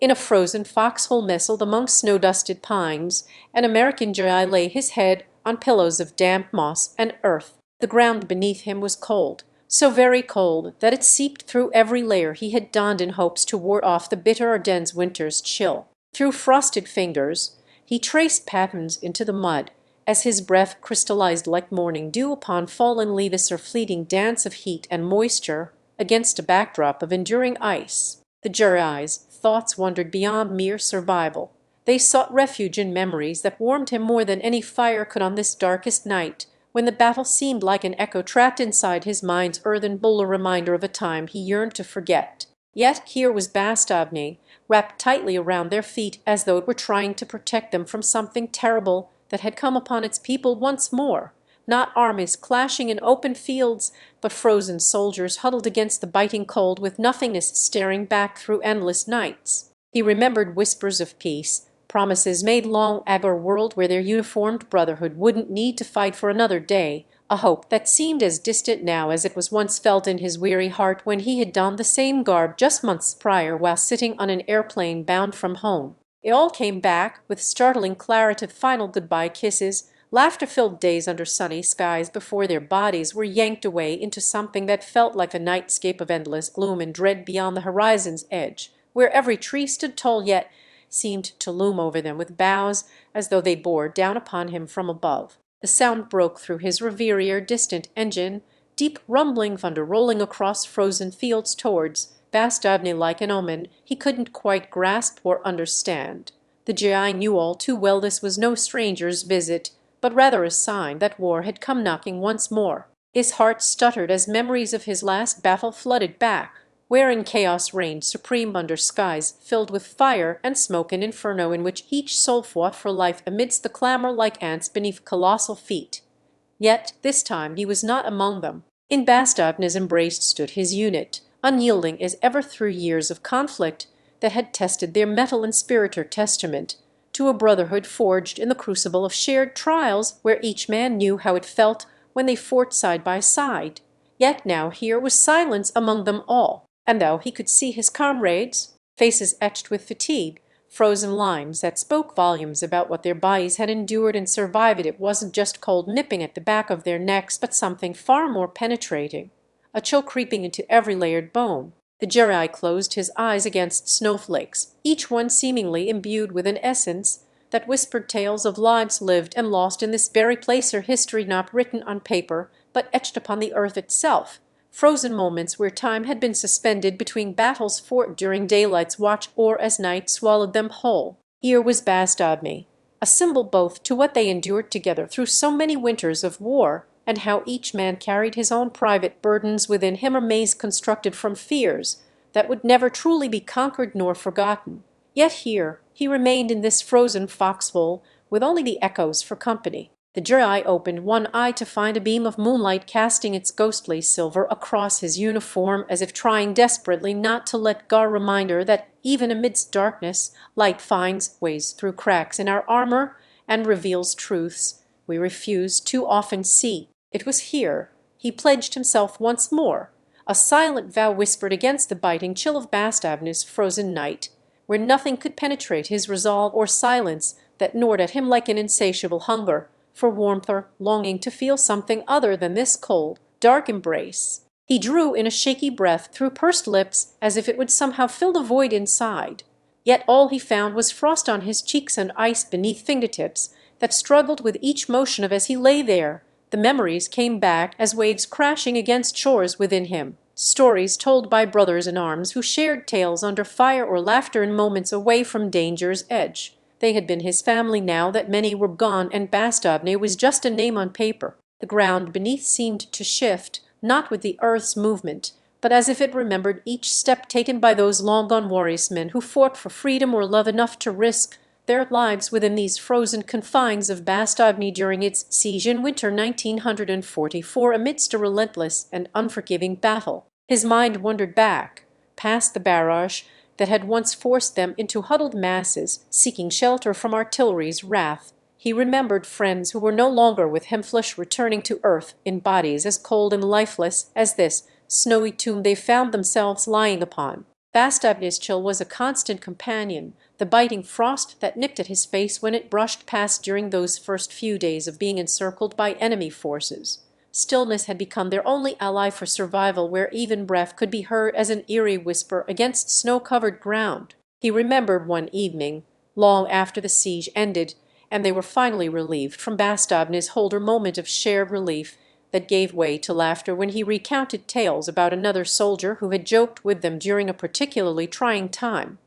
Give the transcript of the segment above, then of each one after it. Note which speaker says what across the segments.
Speaker 1: In a frozen foxhole nestled among snow-dusted pines, an American GI lay his head on pillows of damp moss and earth. The ground beneath him was cold, so very cold that it seeped through every layer he had donned in hopes to ward off the bitter Ardennes winter's chill. Through frosted fingers he traced patterns into the mud, as his breath crystallized like morning dew upon fallen leaves or fleeting dance of heat and moisture against a backdrop of enduring ice. The GI's thoughts wandered beyond mere survival. They sought refuge in memories that warmed him more than any fire could on this darkest night, when the battle seemed like an echo trapped inside his mind's earthen bowl, a reminder of a time he yearned to forget. Yet here was Bastogne, wrapped tightly around their feet as though it were trying to protect them from something terrible that had come upon its people once more. Not armies clashing in open fields, but frozen soldiers huddled against the biting cold with nothingness staring back through endless nights. He remembered whispers of peace, promises made long ago, a world where their uniformed brotherhood wouldn't need to fight for another day, a hope that seemed as distant now as it was once felt in his weary heart when he had donned the same garb just months prior while sitting on an airplane bound from home. It all came back with startling clarity, final goodbye kisses, laughter-filled days under sunny skies before their bodies were yanked away into something that felt like a nightscape of endless gloom and dread beyond the horizon's edge, where every tree stood tall yet seemed to loom over them with boughs as though they bore down upon him from above. The sound broke through his reverie, distant engine, deep rumbling thunder rolling across frozen fields towards Bastogne like an omen he couldn't quite grasp or understand. The GI knew all too well this was no stranger's visit, but rather a sign that war had come knocking once more. His heart stuttered as memories of his last battle flooded back, wherein chaos reigned supreme under skies filled with fire and smoke, an inferno in which each soul fought for life amidst the clamor like ants beneath colossal feet. Yet this time he was not among them. In Bastogne's embrace stood his unit, unyielding as ever through years of conflict that had tested their mettle and spirit, or testament to a brotherhood forged in the crucible of shared trials, where each man knew how it felt when they fought side by side. Yet now here was silence among them all, and though he could see his comrades' faces etched with fatigue, frozen lines that spoke volumes about what their bodies had endured and survived, it wasn't just cold nipping at the back of their necks, but something far more penetrating, a chill creeping into every layered bone. The GI closed his eyes against snowflakes, each one seemingly imbued with an essence that whispered tales of lives lived and lost in this very place, or history not written on paper but etched upon the earth itself, frozen moments where time had been suspended between battles fought during daylight's watch or as night swallowed them whole. Here was Bastogne, a symbol both to what they endured together through so many winters of war, and how each man carried his own private burdens within him, a maze constructed from fears that would never truly be conquered nor forgotten. Yet here he remained in this frozen foxhole with only the echoes for company. The GI opened one eye to find a beam of moonlight casting its ghostly silver across his uniform, as if trying desperately not to let go, a reminder that even amidst darkness light finds ways through cracks in our armor and reveals truths we refuse too often see. It was here he pledged himself once more, a silent vow whispered against the biting chill of Bastogne's frozen night, where nothing could penetrate his resolve, or silence that gnawed at him like an insatiable hunger for warmth, or longing to feel something other than this cold, dark embrace. He drew in a shaky breath through pursed lips as if it would somehow fill the void inside. Yet all he found was frost on his cheeks and ice beneath fingertips that struggled with each motion of as he lay there. The memories came back as waves crashing against shores within him, stories told by brothers in arms who shared tales under fire or laughter in moments away from danger's edge. They had been his family now that many were gone, and Bastogne was just a name on paper. The ground beneath seemed to shift, not with the earth's movement, but as if it remembered each step taken by those long-gone warrior men who fought for freedom or love enough to risk their lives within these frozen confines of Bastogne during its siege in winter 1944 amidst a relentless and unforgiving battle. His mind wandered back, past the barrage that had once forced them into huddled masses, seeking shelter from artillery's wrath. He remembered friends who were no longer with him, flesh returning to earth in bodies as cold and lifeless as this snowy tomb they found themselves lying upon. Bastogne's chill was a constant companion, the biting frost that nipped at his face when it brushed past during those first few days of being encircled by enemy forces. Stillness had become their only ally for survival, where even breath could be heard as an eerie whisper against snow-covered ground. He remembered one evening, long after the siege ended, and they were finally relieved from Bastogne's hold, a moment of shared relief that gave way to laughter when he recounted tales about another soldier who had joked with them during a particularly trying time.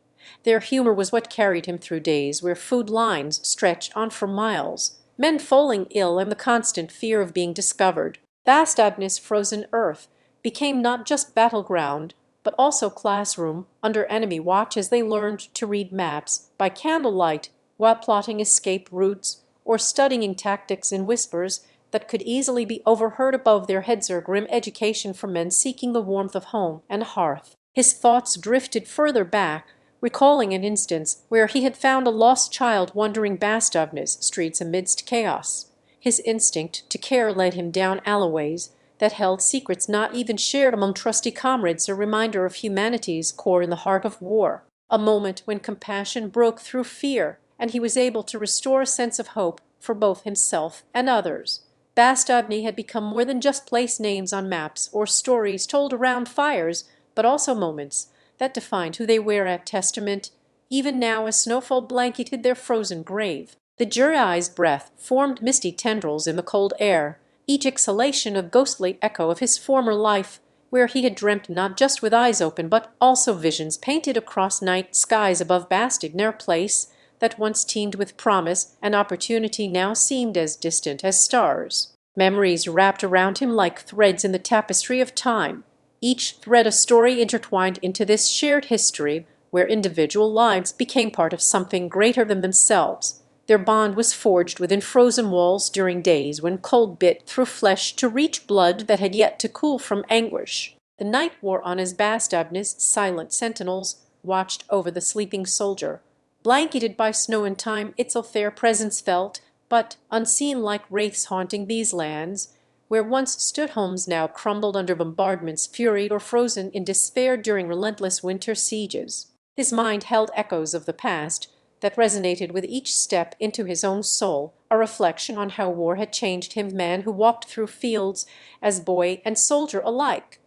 Speaker 1: Their humor was what carried him through days where food lines stretched on for miles, men falling ill, and the constant fear of being discovered. Bastogne's frozen earth became not just battleground, but also classroom under enemy watch, as they learned to read maps by candlelight while plotting escape routes or studying tactics in whispers that could easily be overheard above their heads, or grim education for men seeking the warmth of home and hearth. His thoughts drifted further back, recalling an instance where he had found a lost child wandering Bastogne's streets amidst chaos. His instinct to care led him down alleyways that held secrets not even shared among trusty comrades, a reminder of humanity's core in the heart of war. A moment when compassion broke through fear, and he was able to restore a sense of hope for both himself and others. Bastogne had become more than just place names on maps or stories told around fires, but also moments that defined who they were, a testament even now as snowfall blanketed their frozen grave. The Juri's breath formed misty tendrils in the cold air, each exhalation a ghostly echo of his former life, where he had dreamt not just with eyes open, but also visions painted across night skies above Bastogne, a place that once teemed with promise and opportunity now seemed as distant as stars. Memories wrapped around him like threads in the tapestry of time, each thread a story intertwined into this shared history where individual lives became part of something greater than themselves. Their bond was forged within frozen walls during days when cold bit through flesh to reach blood that had yet to cool from anguish. The night wore on as Bastogne's silent sentinels watched over the sleeping soldier. Blanketed by snow and time, its fair presence felt, but unseen, like wraiths haunting these lands, where once stood homes now crumbled under bombardment's fury or frozen in despair during relentless winter sieges. His mind held echoes of the past that resonated with each step into his own soul, a reflection on how war had changed him, man who walked through fields as boy and soldier alike.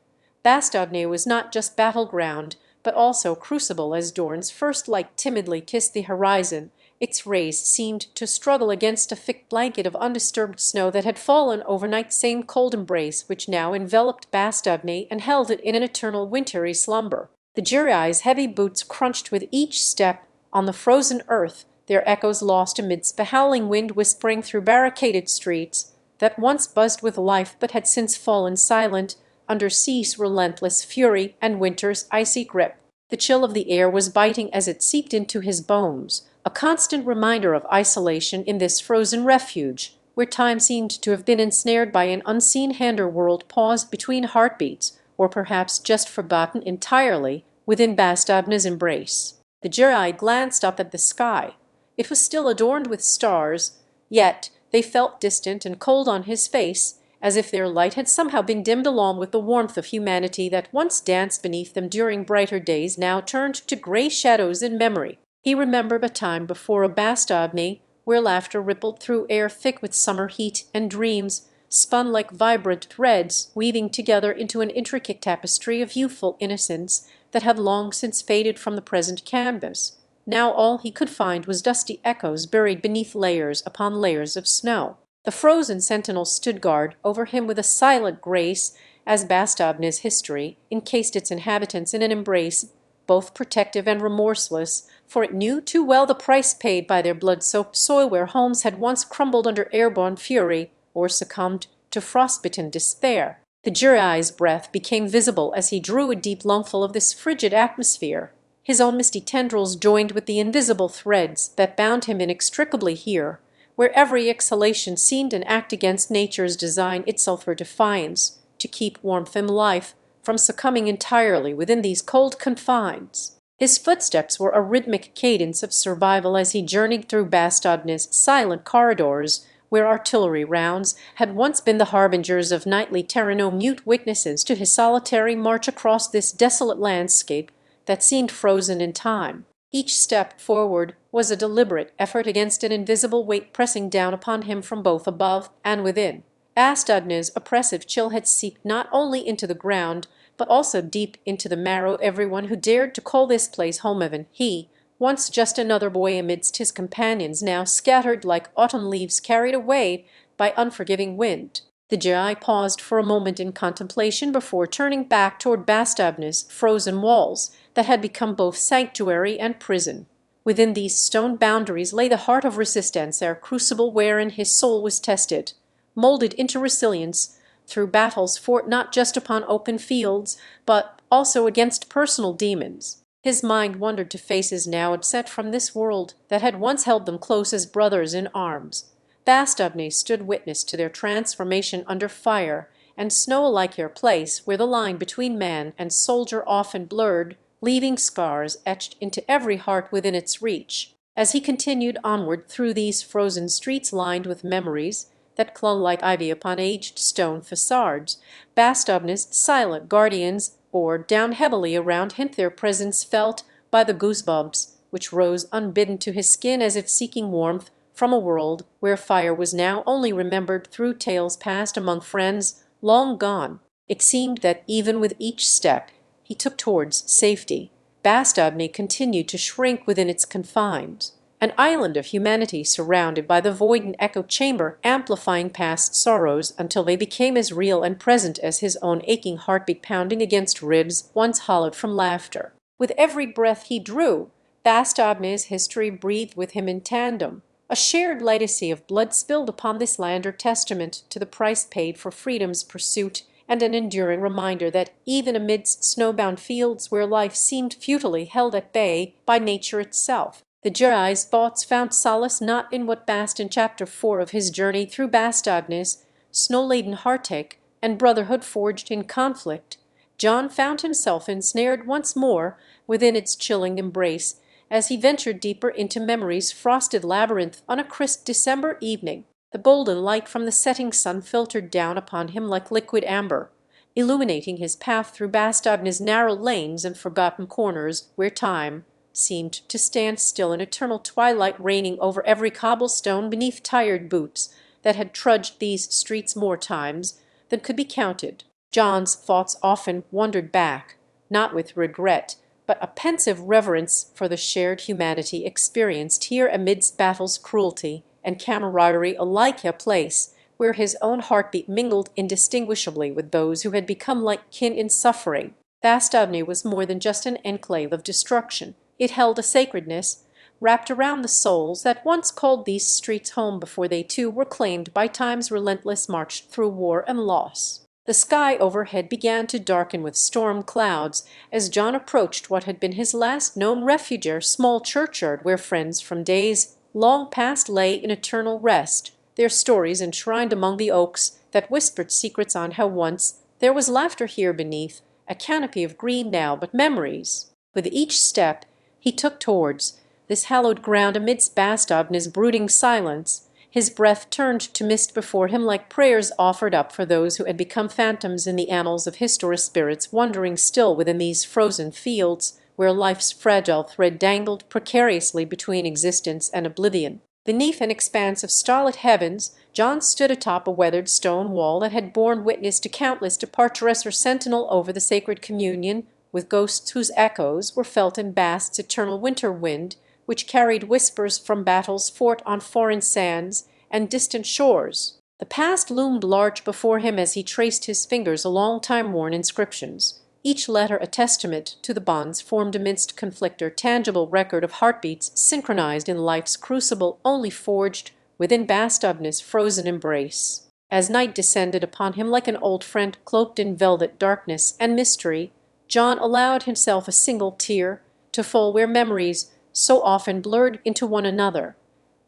Speaker 1: Bastogne was not just battleground, but also crucible, as dawn's first light timidly kissed the horizon. Its rays seemed to struggle against a thick blanket of undisturbed snow that had fallen overnight, same cold embrace which now enveloped Bastogne and held it in an eternal wintry slumber. The Juri's heavy boots crunched with each step on the frozen earth, their echoes lost amidst the howling wind whispering through barricaded streets that once buzzed with life but had since fallen silent under sea's relentless fury and winter's icy grip. The chill of the air was biting as it seeped into his bones, a constant reminder of isolation in this frozen refuge, where time seemed to have been ensnared by an unseen hand-world paused between heartbeats, or perhaps just forgotten entirely within Bastogne's embrace. The Juri glanced up at the sky. It was still adorned with stars, yet they felt distant and cold on his face, as if their light had somehow been dimmed along with the warmth of humanity that once danced beneath them during brighter days, now turned to gray shadows in memory. He remembered a time before a Bastogne where laughter rippled through air thick with summer heat, and dreams spun like vibrant threads, weaving together into an intricate tapestry of youthful innocence that had long since faded from the present canvas. Now all he could find was dusty echoes buried beneath layers upon layers of snow. The frozen sentinels stood guard over him with a silent grace, as Bastogne's history encased its inhabitants in an embrace both protective and remorseless, for it knew too well the price paid by their blood-soaked soil, where homes had once crumbled under airborne fury or succumbed to frostbitten despair. The Juri's breath became visible as he drew a deep lungful of this frigid atmosphere. His own misty tendrils joined with the invisible threads that bound him inextricably here, where every exhalation seemed an act against nature's design itself for defiance, to keep warmth and life from succumbing entirely within these cold confines. His footsteps were a rhythmic cadence of survival as he journeyed through Bastogne's silent corridors, where artillery rounds had once been the harbingers of nightly terror, no mute witnesses to his solitary march across this desolate landscape that seemed frozen in time. Each step forward was a deliberate effort against an invisible weight pressing down upon him from both above and within. Bastogne's oppressive chill had seeped not only into the ground, but also deep into the marrow of everyone who dared to call this place home. Even he, once just another boy amidst his companions, now scattered like autumn leaves carried away by unforgiving wind. The G.I. paused for a moment in contemplation before turning back toward Bastogne's frozen walls that had become both sanctuary and prison. Within these stone boundaries lay the heart of resistance, our crucible wherein his soul was tested, molded into resilience through battles fought not just upon open fields, but also against personal demons. His mind wandered to faces now absent from this world that had once held them close as brothers in arms. Bastogne stood witness to their transformation under fire and snow alike, their place where the line between man and soldier often blurred, leaving scars etched into every heart within its reach. As he continued onward through these frozen streets lined with memories that clung like ivy upon aged stone facades, Bastogne's silent guardians bore down heavily around him, their presence felt by the goosebumps which rose unbidden to his skin as if seeking warmth from a world where fire was now only remembered through tales passed among friends long gone. It seemed that even with each step he took towards safety, Bastogne continued to shrink within its confines, an island of humanity surrounded by the void and echo chamber, amplifying past sorrows until they became as real and present as his own aching heartbeat pounding against ribs once hollowed from laughter. With every breath he drew, Bastogne's history breathed with him in tandem, a shared legacy of blood spilled upon this land, or testament to the price paid for freedom's pursuit, and an enduring reminder that even amidst snowbound fields where life seemed futilely held at bay by nature itself, the G.I.'s thoughts found solace not in what passed in Chapter 4 of his journey through Bastogne's snow-laden heartache and brotherhood forged in conflict. John found himself ensnared once more within its chilling embrace, as he ventured deeper into memory's frosted labyrinth on a crisp December evening. The golden light from the setting sun filtered down upon him like liquid amber, illuminating his path through Bastogne's narrow lanes and forgotten corners where time seemed to stand still in eternal twilight, reigning over every cobblestone beneath tired boots that had trudged these streets more times than could be counted. John's thoughts often wandered back, not with regret, but a pensive reverence for the shared humanity experienced here amidst battle's cruelty and camaraderie alike, a place where his own heartbeat mingled indistinguishably with those who had become like kin in suffering. Bastogne was more than just an enclave of destruction. It held a sacredness wrapped around the souls that once called these streets home before they too were claimed by time's relentless march through war and loss. The sky overhead began to darken with storm clouds as John approached what had been his last known refuge, a small churchyard where friends from days long past lay in eternal rest, their stories enshrined among the oaks that whispered secrets on how once there was laughter here beneath a canopy of green now but memories. With each step he took towards this hallowed ground amidst Bastogne's brooding silence, his breath turned to mist before him like prayers offered up for those who had become phantoms in the annals of history, spirits wandering still within these frozen fields where life's fragile thread dangled precariously between existence and oblivion. Beneath an expanse of starlit heavens, John stood atop a weathered stone wall that had borne witness to countless departures, or sentinel over the sacred communion with ghosts whose echoes were felt in Bast's eternal winter wind, which carried whispers from battles fought on foreign sands and distant shores. The past loomed large before him as he traced his fingers along time-worn inscriptions, each letter a testament to the bonds formed amidst conflict, or tangible record of heartbeats synchronized in life's crucible only forged within Bastogne's frozen embrace. As night descended upon him like an old friend cloaked in velvet darkness and mystery, John allowed himself a single tear to fall where memories so often blurred into one another,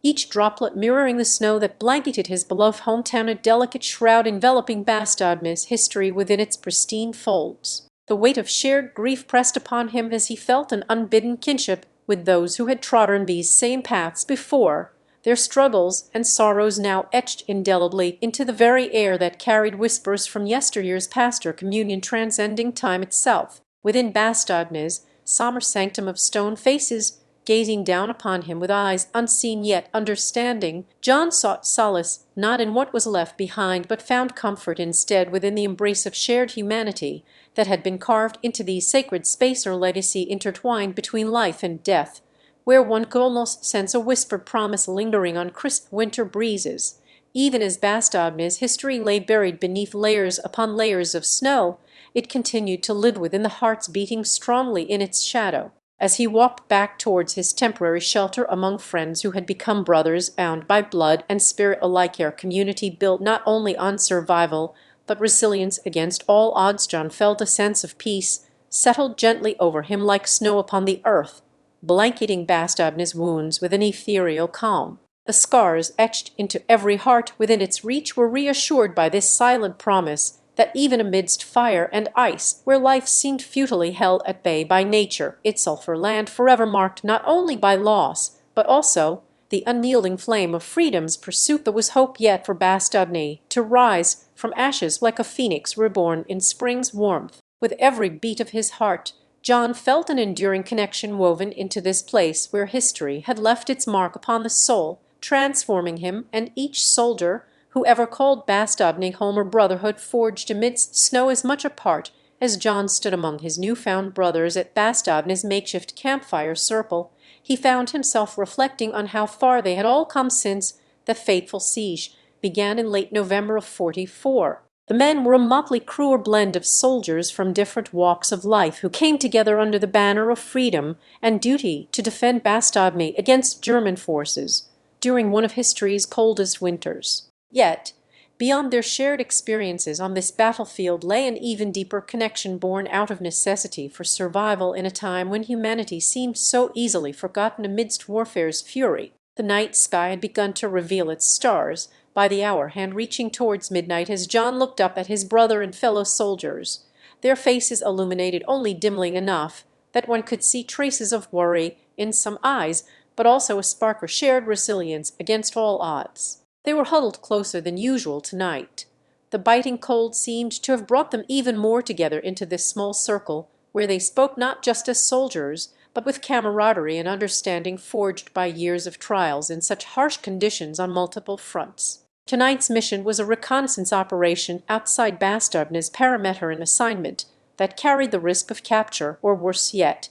Speaker 1: each droplet mirroring the snow that blanketed his beloved hometown, a delicate shroud enveloping Bastogne's history within its pristine folds. The weight of shared grief pressed upon him as he felt an unbidden kinship with those who had trodden these same paths before, their struggles and sorrows now etched indelibly into the very air that carried whispers from yesteryear's past, or communion transcending time itself. Within Bastogne's sombre sanctum of stone faces gazing down upon him with eyes unseen yet understanding, John sought solace not in what was left behind, but found comfort instead within the embrace of shared humanity that had been carved into these sacred space or legacy intertwined between life and death, where one could almost sense a whispered promise lingering on crisp winter breezes. Even as Bastogne's history lay buried beneath layers upon layers of snow, it continued to live within the hearts beating strongly in its shadow. As he walked back towards his temporary shelter among friends who had become brothers bound by blood and spirit alike, a community built not only on survival but resilience against all odds, John felt a sense of peace settled gently over him like snow upon the earth, blanketing Bastogne's wounds with an ethereal calm. The scars etched into every heart within its reach were reassured by this silent promise that even amidst fire and ice, where life seemed futilely held at bay by nature, itself her land forever marked not only by loss, but also the unyielding flame of freedom's pursuit, there was hope yet for Bastogne to rise from ashes like a phoenix reborn in spring's warmth. With every beat of his heart, John felt an enduring connection woven into this place where history had left its mark upon the soul, transforming him, and each soldier who ever called Bastogne home or brotherhood forged amidst snow as much apart as John stood among his new-found brothers at Bastogne's makeshift campfire circle. He found himself reflecting on how far they had all come since the fateful siege began in late November of '44. The men were a motley crew or blend of soldiers from different walks of life who came together under the banner of freedom and duty to defend Bastogne against German forces during one of history's coldest winters. Yet, beyond their shared experiences on this battlefield lay an even deeper connection born out of necessity for survival in a time when humanity seemed so easily forgotten amidst warfare's fury. The night sky had begun to reveal its stars, by the hour hand reaching towards midnight as John looked up at his brother and fellow soldiers, their faces illuminated only dimly enough that one could see traces of worry in some eyes, but also a spark of shared resilience against all odds. They were huddled closer than usual tonight. The biting cold seemed to have brought them even more together into this small circle, where they spoke not just as soldiers, but with camaraderie and understanding forged by years of trials in such harsh conditions on multiple fronts. Tonight's mission was a reconnaissance operation outside Bastogne's perimeter, an assignment that carried the risk of capture, or worse yet,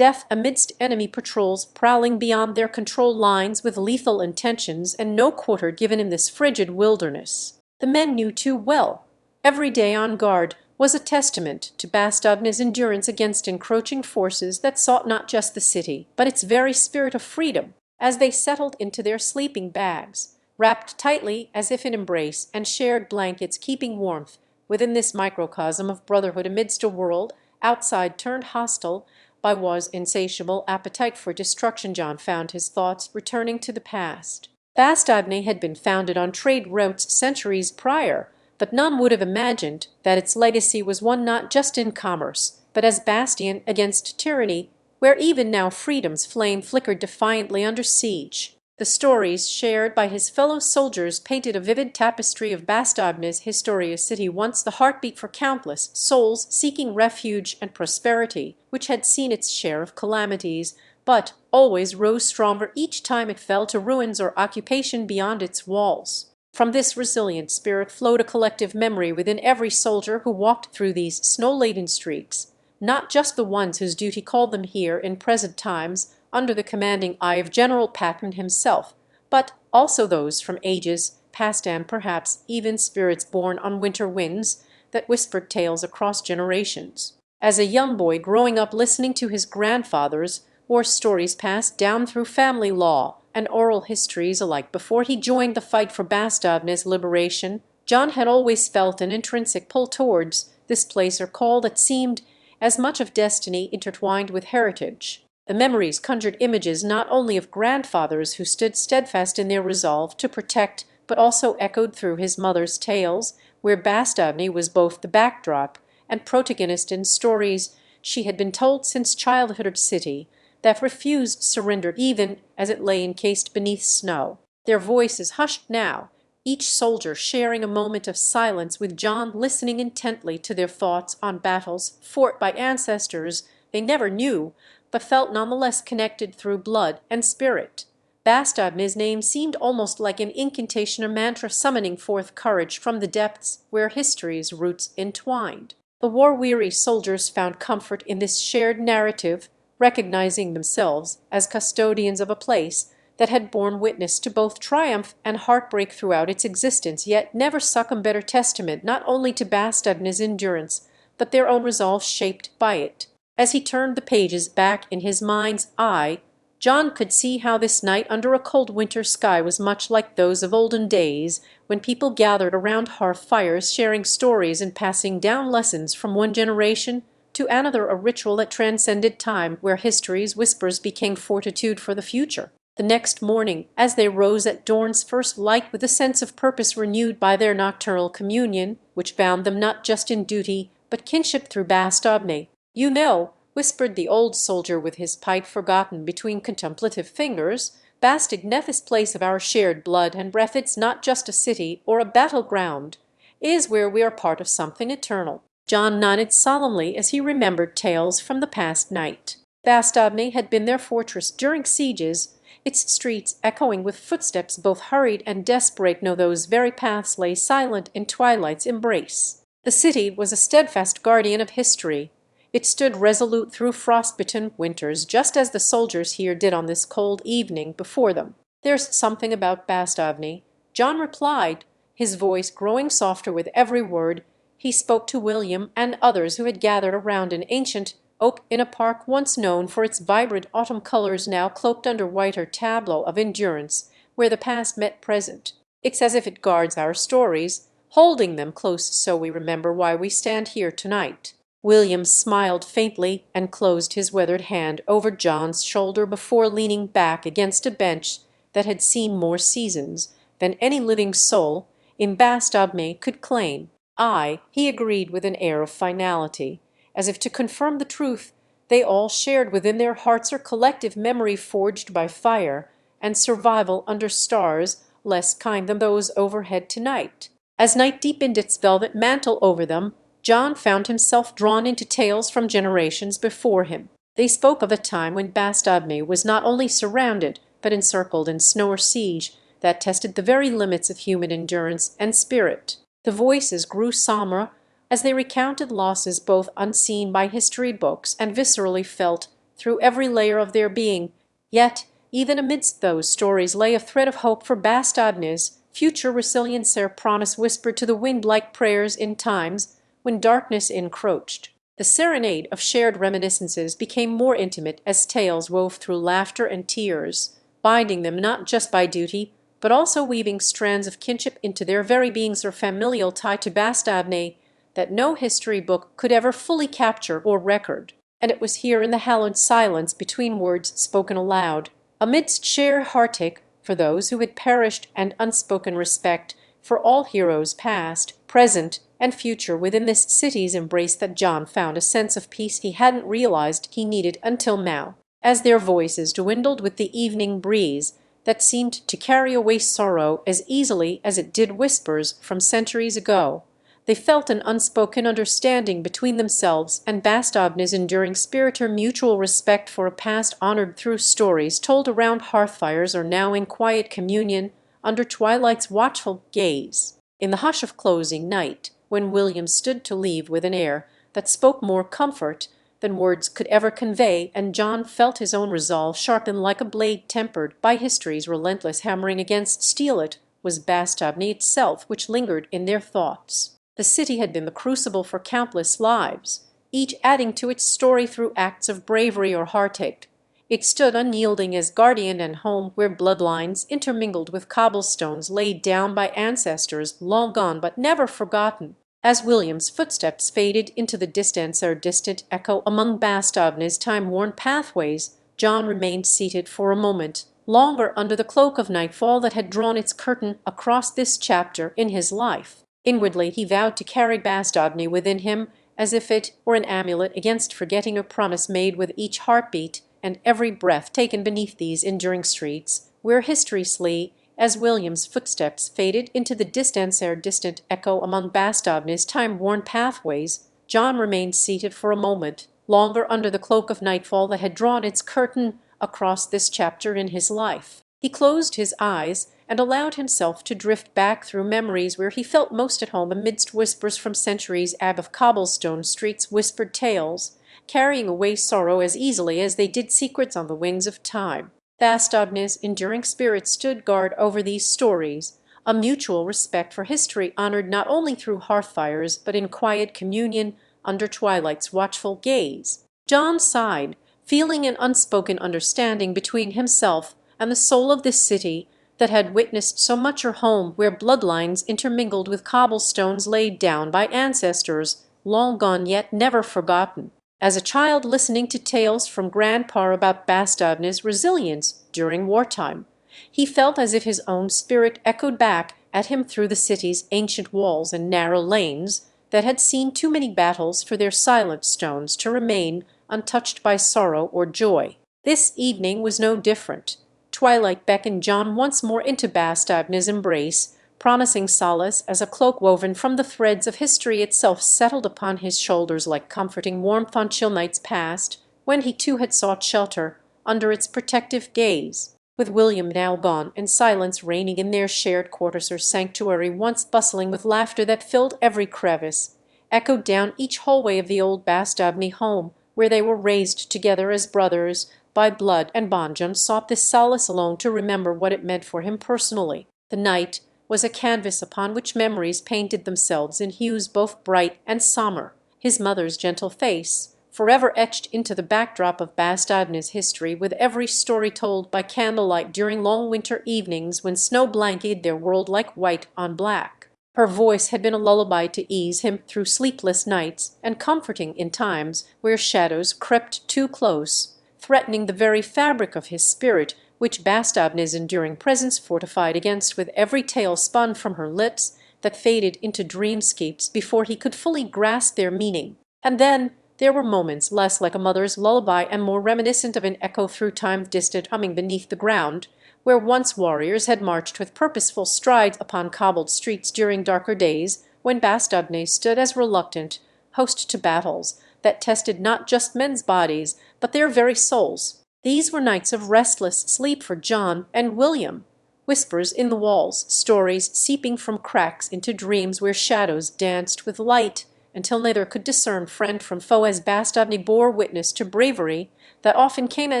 Speaker 1: death amidst enemy patrols prowling beyond their control lines with lethal intentions and no quarter given in this frigid wilderness. The men knew too well. Every day on guard was a testament to Bastogne's endurance against encroaching forces that sought not just the city, but its very spirit of freedom. As they settled into their sleeping bags, wrapped tightly as if in embrace, and shared blankets keeping warmth within this microcosm of brotherhood amidst a world outside turned hostile by war's insatiable appetite for destruction, John found his thoughts returning to the past. Bastogne had been founded on trade routes centuries prior, but none would have imagined that its legacy was one not just in commerce, but as bastion against tyranny, where even now freedom's flame flickered defiantly under siege. The stories shared by his fellow soldiers painted a vivid tapestry of Bastogne's history, a city once the heartbeat for countless souls seeking refuge and prosperity, which had seen its share of calamities, but always rose stronger each time it fell to ruins or occupation beyond its walls. From this resilient spirit flowed a collective memory within every soldier who walked through these snow-laden streets, not just the ones whose duty called them here in present times under the commanding eye of General Patton himself, but also those from ages past and perhaps even spirits born on winter winds that whispered tales across generations. As a young boy growing up listening to his grandfathers, war stories passed down through family law and oral histories alike before he joined the fight for Bastogne's liberation, John had always felt an intrinsic pull towards this place or call that seemed as much of destiny intertwined with heritage. The memories conjured images not only of grandfathers who stood steadfast in their resolve to protect, but also echoed through his mother's tales, where Bastogne was both the backdrop and protagonist in stories she had been told since childhood of city that refused surrender even as it lay encased beneath snow. Their voices hushed now, each soldier sharing a moment of silence with John, listening intently to their thoughts on battles fought by ancestors they never knew, but felt none the less connected through blood and spirit. Bastogne's name seemed almost like an incantation or mantra summoning forth courage from the depths where history's roots entwined. The war-weary soldiers found comfort in this shared narrative, recognizing themselves as custodians of a place that had borne witness to both triumph and heartbreak throughout its existence, yet never succumbed, better testament not only to Bastogne's endurance, but their own resolve shaped by it. As he turned the pages back in his mind's eye, John could see how this night under a cold winter sky was much like those of olden days, when people gathered around hearth fires sharing stories and passing down lessons from one generation to another, a ritual that transcended time, where history's whispers became fortitude for the future. The next morning, as they rose at dawn's first light with a sense of purpose renewed by their nocturnal communion, which bound them not just in duty, but kinship through Bastogne, "You know," whispered the old soldier with his pipe forgotten between contemplative fingers, "Bastogne, this place of our shared blood and breath, it's not just a city or a battleground, is where we are part of something eternal." John nodded solemnly as he remembered tales from the past night. Bastogne had been their fortress during sieges, its streets echoing with footsteps both hurried and desperate, no those very paths lay silent in twilight's embrace. The city was a steadfast guardian of history. It stood resolute through frost-bitten winters, just as the soldiers here did on this cold evening before them. "There's something about Bastogne," John replied, his voice growing softer with every word. He spoke to William and others who had gathered around an ancient oak in a park once known for its vibrant autumn colors, now cloaked under whiter tableau of endurance, where the past met present. "It's as if it guards our stories, holding them close so we remember why we stand here tonight." William smiled faintly and closed his weathered hand over John's shoulder before leaning back against a bench that had seen more seasons than any living soul in Bastogne could claim. "Aye," he agreed with an air of finality, as if to confirm the truth they all shared within their hearts, or collective memory forged by fire and survival under stars less kind than those overhead tonight. As night deepened its velvet mantle over them, John found himself drawn into tales from generations before him. They spoke of a time when Bastogne was not only surrounded, but encircled in snow or siege that tested the very limits of human endurance and spirit. The voices grew sombre as they recounted losses both unseen by history books and viscerally felt through every layer of their being. Yet, even amidst those stories lay a thread of hope for Bastogne's future resilience, their promise whispered to the wind like prayers in times when darkness encroached. The serenade of shared reminiscences became more intimate as tales wove through laughter and tears, binding them not just by duty, but also weaving strands of kinship into their very beings, or familial tie to Bastogne that no history book could ever fully capture or record. And it was here in the hallowed silence between words spoken aloud, amidst shared heartache for those who had perished and unspoken respect for all heroes past, present, and future within this city's embrace, that John found a sense of peace he hadn't realized he needed until now. As their voices dwindled with the evening breeze that seemed to carry away sorrow as easily as it did whispers from centuries ago, they felt an unspoken understanding between themselves and Bastogne's enduring spirit, her mutual respect for a past honored through stories told around hearth fires, or now in quiet communion under twilight's watchful gaze. In the hush of closing night, when William stood to leave with an air that spoke more comfort than words could ever convey, and John felt his own resolve sharpen like a blade tempered by history's relentless hammering against steel, it was Bastogne itself which lingered in their thoughts. The city had been the crucible for countless lives, each adding to its story through acts of bravery or heartache. It stood unyielding as guardian and home, where bloodlines intermingled with cobblestones laid down by ancestors long gone but never forgotten. As William's footsteps faded into the distance, or distant echo among Bastogne's time-worn pathways, John remained seated for a moment longer under the cloak of nightfall that had drawn its curtain across this chapter in his life. Inwardly he vowed to carry Bastogne within him, as if it were an amulet against forgetting, a promise made with each heartbeat and every breath taken beneath these enduring streets, where history sleep. As William's footsteps faded into the distance, ere distant echo among Bastogne's time-worn pathways, John remained seated for a moment longer under the cloak of nightfall that had drawn its curtain across this chapter in his life. He closed his eyes and allowed himself to drift back through memories where he felt most at home amidst whispers from centuries of cobblestone streets, whispered tales, carrying away sorrow as easily as they did secrets on the wings of time. Bastogne's enduring spirit stood guard over these stories, a mutual respect for history honored not only through hearth-fires but in quiet communion under twilight's watchful gaze. John sighed, feeling an unspoken understanding between himself and the soul of this city that had witnessed so much her home, where bloodlines intermingled with cobblestones laid down by ancestors long gone yet never forgotten. As a child listening to tales from grandpa about Bastogne's resilience during wartime, he felt as if his own spirit echoed back at him through the city's ancient walls and narrow lanes that had seen too many battles for their silent stones to remain untouched by sorrow or joy. This evening was no different. Twilight beckoned John once more into Bastogne's embrace, promising solace as a cloak woven from the threads of history itself settled upon his shoulders like comforting warmth on chill nights past, when he too had sought shelter under its protective gaze. With William now gone and silence reigning in their shared quarters or sanctuary once bustling with laughter that filled every crevice, echoed down each hallway of the old Bastogne home, where they were raised together as brothers by blood and bond. John sought this solace alone to remember what it meant for him personally. The night was a canvas upon which memories painted themselves in hues both bright and sombre. His mother's gentle face, forever etched into the backdrop of Bastogne's history, with every story told by candlelight during long winter evenings when snow blanketed their world like white on black. Her voice had been a lullaby to ease him through sleepless nights, and comforting in times where shadows crept too close, threatening the very fabric of his spirit, which Bastogne's enduring presence fortified against with every tale spun from her lips that faded into dreamscapes before he could fully grasp their meaning. And then there were moments less like a mother's lullaby and more reminiscent of an echo through time, distant humming beneath the ground, where once warriors had marched with purposeful strides upon cobbled streets during darker days, when Bastogne stood as reluctant host to battles that tested not just men's bodies, but their very souls. These were nights of restless sleep for John and William. Whispers in the walls, stories seeping from cracks into dreams where shadows danced with light, until neither could discern friend from foe as Bastogne bore witness to bravery that often came at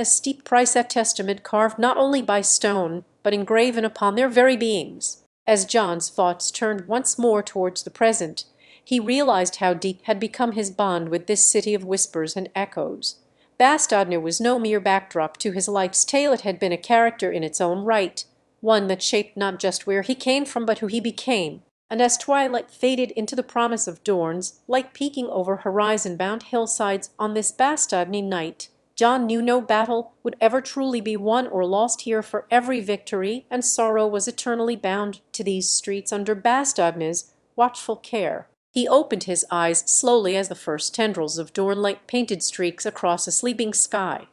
Speaker 1: a steep price, a testament carved not only by stone, but engraven upon their very beings. As John's thoughts turned once more towards the present, he realized how deep had become his bond with this city of whispers and echoes. Bastogne was no mere backdrop to his life's tale, it had been a character in its own right, one that shaped not just where he came from but who he became. And as twilight faded into the promise of dawns, like peeking over horizon-bound hillsides on this Bastogne night, John knew no battle would ever truly be won or lost here, for every victory and sorrow was eternally bound to these streets under Bastogne's watchful care. He opened his eyes slowly as the first tendrils of dawnlight painted streaks across a sleeping sky.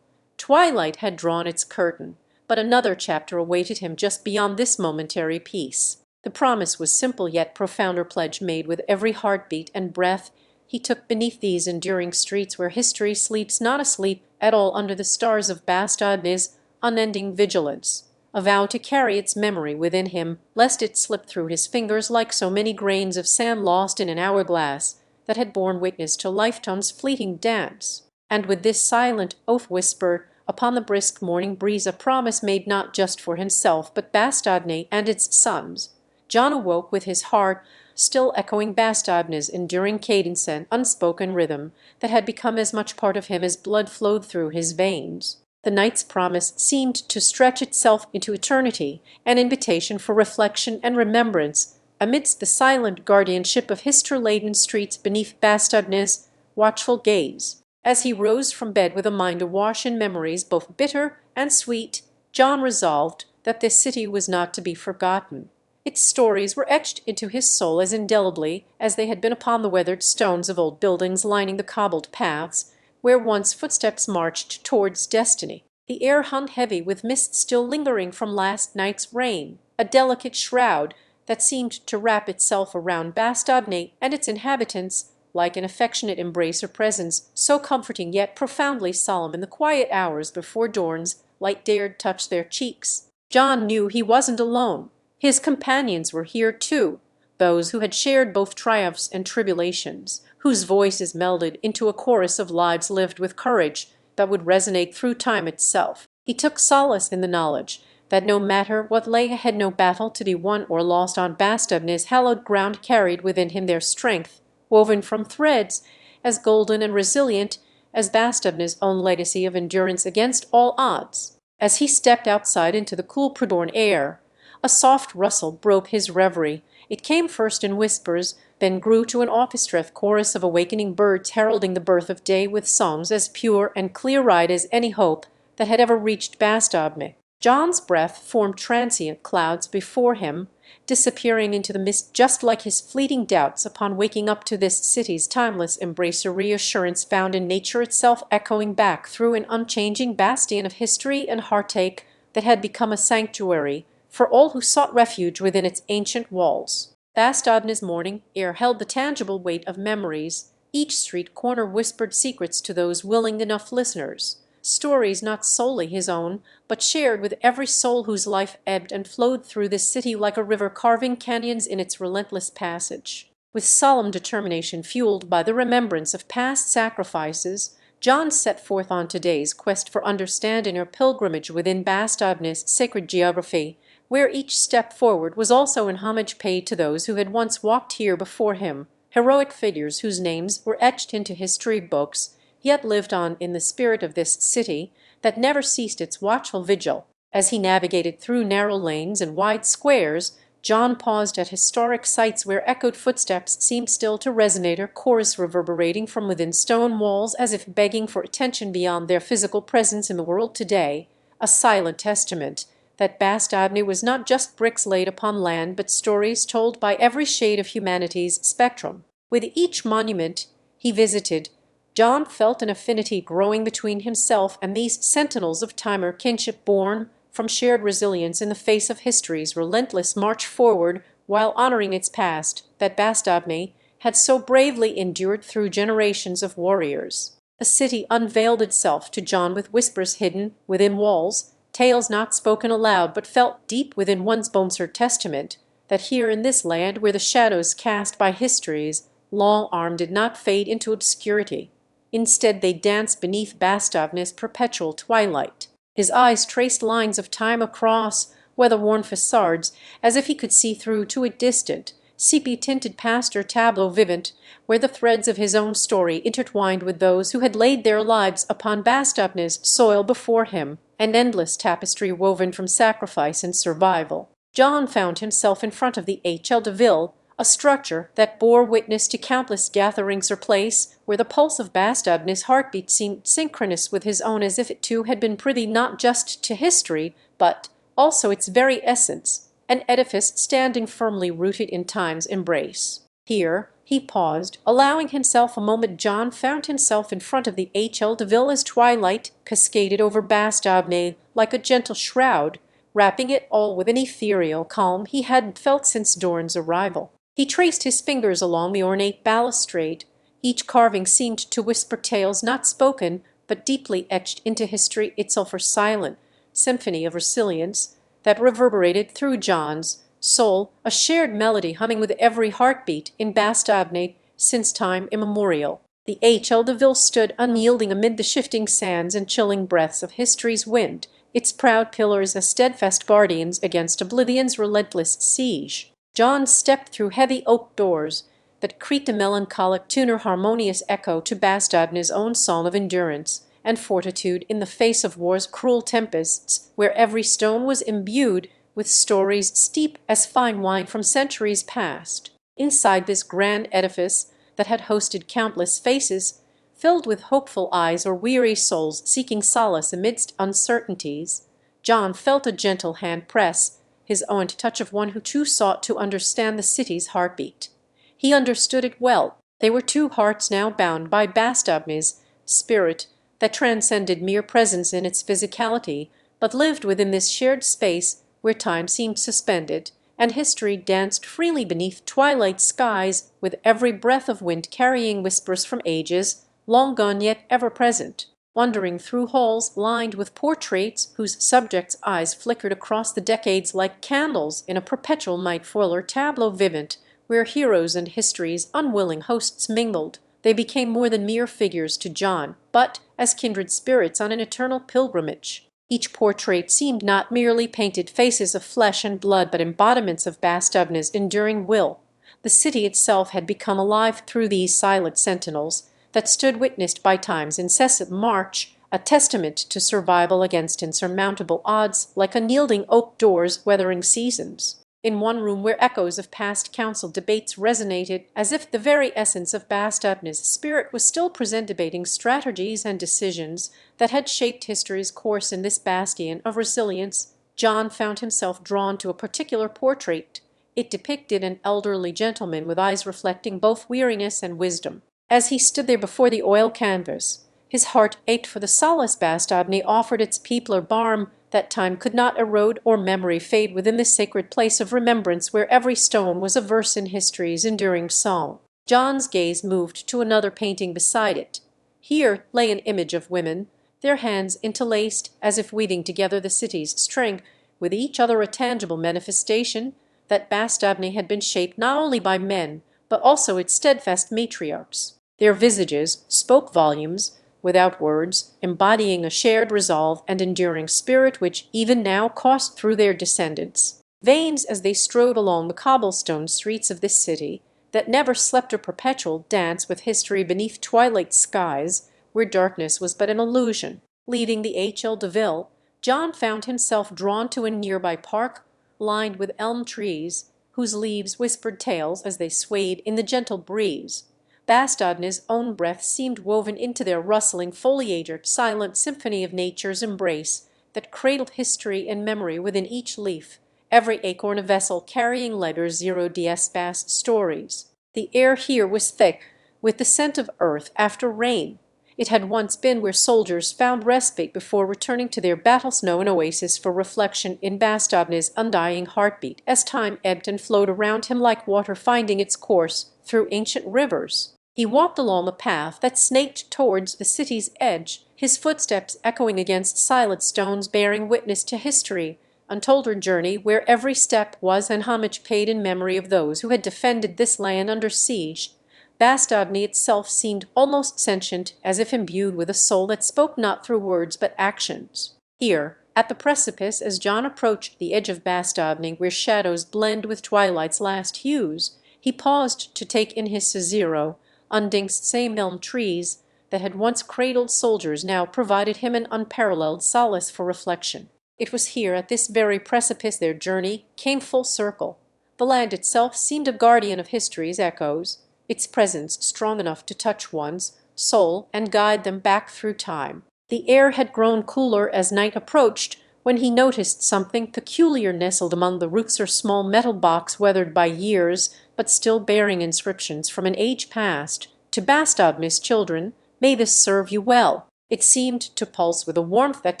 Speaker 1: Twilight had drawn its curtain, but another chapter awaited him just beyond this momentary peace. The promise was simple, yet profounder pledge made with every heartbeat and breath he took beneath these enduring streets where history sleeps not asleep at all under the stars of Bastogne's unending vigilance. A vow to carry its memory within him, lest it slip through his fingers like so many grains of sand lost in an hourglass that had borne witness to lifetime's fleeting dance. And with this silent oath whispered upon the brisk morning breeze, a promise made not just for himself but Bastogne and its sons, John awoke with his heart still echoing Bastogne's enduring cadence and unspoken rhythm that had become as much part of him as blood flowed through his veins. The night's promise seemed to stretch itself into eternity, an invitation for reflection and remembrance amidst the silent guardianship of history-laden streets beneath Bastogne's watchful gaze. As he rose from bed with a mind awash in memories both bitter and sweet, John resolved that this city was not to be forgotten. Its stories were etched into his soul as indelibly as they had been upon the weathered stones of old buildings lining the cobbled paths where once footsteps marched towards destiny. The air hung heavy with mist still lingering from last night's rain, a delicate shroud that seemed to wrap itself around Bastogne and its inhabitants like an affectionate embrace or presence, so comforting yet profoundly solemn in the quiet hours before dawn's light dared touch their cheeks. John knew he wasn't alone. His companions were here too, those who had shared both triumphs and tribulations, whose voices melded into a chorus of lives lived with courage that would resonate through time itself. He took solace in the knowledge that no matter what lay ahead, no battle to be won or lost on Bastogne's hallowed ground carried within him their strength, woven from threads as golden and resilient as Bastogne's own legacy of endurance against all odds. As he stepped outside into the cool pre-dawn air, a soft rustle broke his reverie. It came first in whispers, then grew to an orchestra chorus of awakening birds heralding the birth of day with songs as pure and clear-eyed as any hope that had ever reached Bastogne. John's breath formed transient clouds before him, disappearing into the mist just like his fleeting doubts upon waking up to this city's timeless embrace, a reassurance found in nature itself echoing back through an unchanging bastion of history and heartache that had become a sanctuary for all who sought refuge within its ancient walls. Bastogne's morning air held the tangible weight of memories. Each street corner whispered secrets to those willing enough listeners, stories not solely his own, but shared with every soul whose life ebbed and flowed through this city like a river carving canyons in its relentless passage. With solemn determination fueled by the remembrance of past sacrifices, John set forth on today's quest for understanding, or pilgrimage within Bastogne's sacred geography, where each step forward was also an homage paid to those who had once walked here before him, heroic figures whose names were etched into history books, yet lived on in the spirit of this city that never ceased its watchful vigil. As he navigated through narrow lanes and wide squares, John paused at historic sites where echoed footsteps seemed still to resonate, or chorus reverberating from within stone walls as if begging for attention beyond their physical presence in the world today, a silent testament that Bastogne was not just bricks laid upon land, but stories told by every shade of humanity's spectrum. With each monument he visited, John felt an affinity growing between himself and these sentinels of time, or kinship born from shared resilience in the face of history's relentless march forward while honoring its past that Bastogne had so bravely endured through generations of warriors. The city unveiled itself to John with whispers hidden within walls, tales not spoken aloud but felt deep within one's bones, her testament that here in this land where the shadows cast by history's long arm did not fade into obscurity. Instead they danced beneath Bastogne's perpetual twilight. His eyes traced lines of time across weather-worn facades, as if he could see through to a distant, sepia-tinted past or tableau vivant, where the threads of his own story intertwined with those who had laid their lives upon Bastogne's soil before him, an endless tapestry woven from sacrifice and survival. John found himself in front of the Hôtel de Ville, a structure that bore witness to countless gatherings, or place where the pulse of Bastogne's heartbeat seemed synchronous with his own, as if it too had been privy not just to history, but also its very essence, an edifice standing firmly rooted in time's embrace. Here he paused, allowing himself a moment. John found himself in front of the Hôtel de Ville as twilight cascaded over Bastogne like a gentle shroud, wrapping it all with an ethereal calm he hadn't felt since Dorn's arrival. He traced his fingers along the ornate balustrade. Each carving seemed to whisper tales not spoken, but deeply etched into history itself, a silent symphony of resilience that reverberated through John's soul, a shared melody humming with every heartbeat in Bastogne since time immemorial. The Hôtel de Ville stood unyielding amid the shifting sands and chilling breaths of history's wind, its proud pillars as steadfast guardians against oblivion's relentless siege. John stepped through heavy oak doors that creaked a melancholic tune or harmonious echo to Bastogne's own song of endurance and fortitude in the face of war's cruel tempests, where every stone was imbued with stories steep as fine wine from centuries past. Inside this grand edifice that had hosted countless faces, filled with hopeful eyes or weary souls seeking solace amidst uncertainties, John felt a gentle hand press his own, touch of one who too sought to understand the city's heartbeat. He understood it well. They were two hearts now bound by Bastogne's spirit that transcended mere presence in its physicality, but lived within this shared space where time seemed suspended, and history danced freely beneath twilight skies, with every breath of wind carrying whispers from ages long gone yet ever present, wandering through halls lined with portraits whose subjects' eyes flickered across the decades like candles in a perpetual Mite-Foiler tableau vivant, where heroes and history's unwilling hosts mingled. They became more than mere figures to John, but as kindred spirits on an eternal pilgrimage. Each portrait seemed not merely painted faces of flesh and blood, but embodiments of Bastogne's enduring will. The city itself had become alive through these silent sentinels that stood witnessed by time's incessant march, a testament to survival against insurmountable odds, like unyielding oak doors weathering seasons. In one room where echoes of past council debates resonated, as if the very essence of Bastogne's spirit was still present, debating strategies and decisions that had shaped history's course in this bastion of resilience, John found himself drawn to a particular portrait. It depicted an elderly gentleman with eyes reflecting both weariness and wisdom. As he stood there before the oil canvas, his heart ached for the solace Bastogne offered its people, balm that time could not erode or memory fade within this sacred place of remembrance where every stone was a verse in history's enduring song. John's gaze moved to another painting beside it. Here lay an image of women, their hands interlaced as if weaving together the city's strength, with each other a tangible manifestation that Bastogne had been shaped not only by men, but also its steadfast matriarchs. Their visages spoke volumes, without words, embodying a shared resolve and enduring spirit which even now coursed through their descendants veins as they strode along the cobblestone streets of this city that never slept a perpetual dance with history beneath twilight skies, where darkness was but an illusion. Leaving the H.L. de Ville, John found himself drawn to a nearby park lined with elm trees, whose leaves whispered tales as they swayed in the gentle breeze. Bastogne's own breath seemed woven into their rustling foliage, a silent symphony of nature's embrace that cradled history and memory within each leaf, every acorn a vessel carrying letters 0ds Bast stories. The air here was thick with the scent of earth after rain. It had once been where soldiers found respite before returning to their battle-snow, an oasis for reflection in Bastogne's undying heartbeat, as time ebbed and flowed around him like water finding its course through ancient rivers. He walked along a path that snaked towards the city's edge, his footsteps echoing against silent stones bearing witness to history, untold her journey where every step was an homage paid in memory of those who had defended this land under siege. Bastogne itself seemed almost sentient, as if imbued with a soul that spoke not through words but actions. Here, at the precipice, as John approached the edge of Bastogne, where shadows blend with twilight's last hues, he paused to take in his Cicero. Unding's same elm trees that had once cradled soldiers now provided him an unparalleled solace for reflection. It was here, at this very precipice, their journey came full circle. The land itself seemed a guardian of history's echoes, its presence strong enough to touch one's soul and guide them back through time. The air had grown cooler as night approached, when he noticed something peculiar nestled among the roots, a small metal box weathered by years, but still bearing inscriptions from an age past. To Bastogne's children, may this serve you well. It seemed to pulse with a warmth that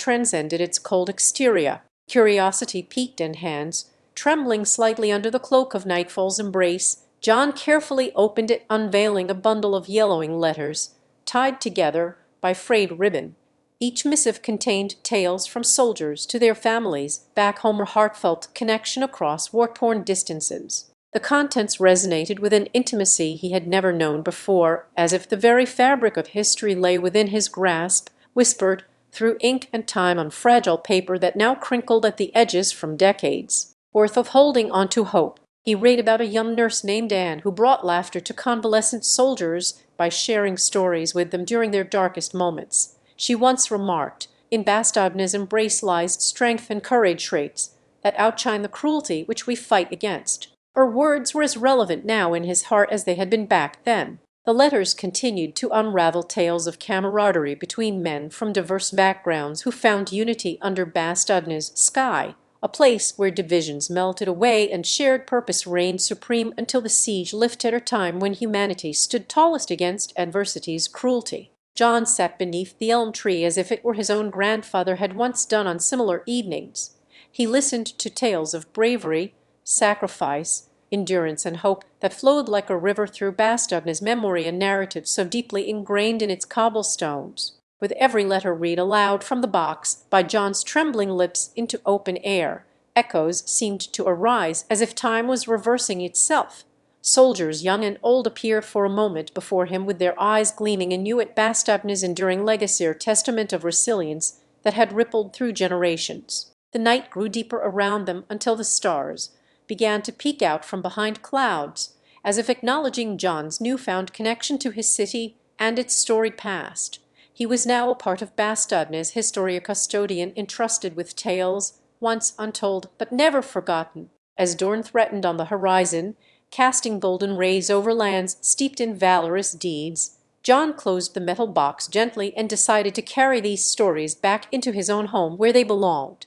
Speaker 1: transcended its cold exterior. Curiosity piqued, and hands, trembling slightly under the cloak of nightfall's embrace, John carefully opened it, unveiling a bundle of yellowing letters, tied together by frayed ribbon. Each missive contained tales from soldiers to their families back home, a heartfelt connection across war-torn distances. The contents resonated with an intimacy he had never known before, as if the very fabric of history lay within his grasp, whispered through ink and time on fragile paper that now crinkled at the edges from decades worth of holding on to hope. He read about a young nurse named Anne who brought laughter to convalescent soldiers by sharing stories with them during their darkest moments. She once remarked, "In Bastogne's embrace lies strength and courage, traits that outshine the cruelty which we fight against." Her words were as relevant now in his heart as they had been back then. The letters continued to unravel tales of camaraderie between men from diverse backgrounds who found unity under Bastogne's sky, a place where divisions melted away and shared purpose reigned supreme until the siege lifted, a time when humanity stood tallest against adversity's cruelty. John sat beneath the elm tree as if it were his own grandfather had once done on similar evenings. He listened to tales of bravery sacrifice, endurance, and hope that flowed like a river through Bastogne's memory, a narrative so deeply ingrained in its cobblestones. With every letter read aloud from the box by John's trembling lips into open air, echoes seemed to arise as if time was reversing itself. Soldiers young and old appeared for a moment before him with their eyes gleaming anew at Bastogne's enduring legacy, or testament of resilience that had rippled through generations. The night grew deeper around them until the stars began to peek out from behind clouds, as if acknowledging John's new-found connection to his city and its storied past. He was now a part of Bastogne's history, a custodian entrusted with tales once untold but never forgotten. As dawn threatened on the horizon, casting golden rays over lands steeped in valorous deeds, John closed the metal box gently and decided to carry these stories back into his own home where they belonged.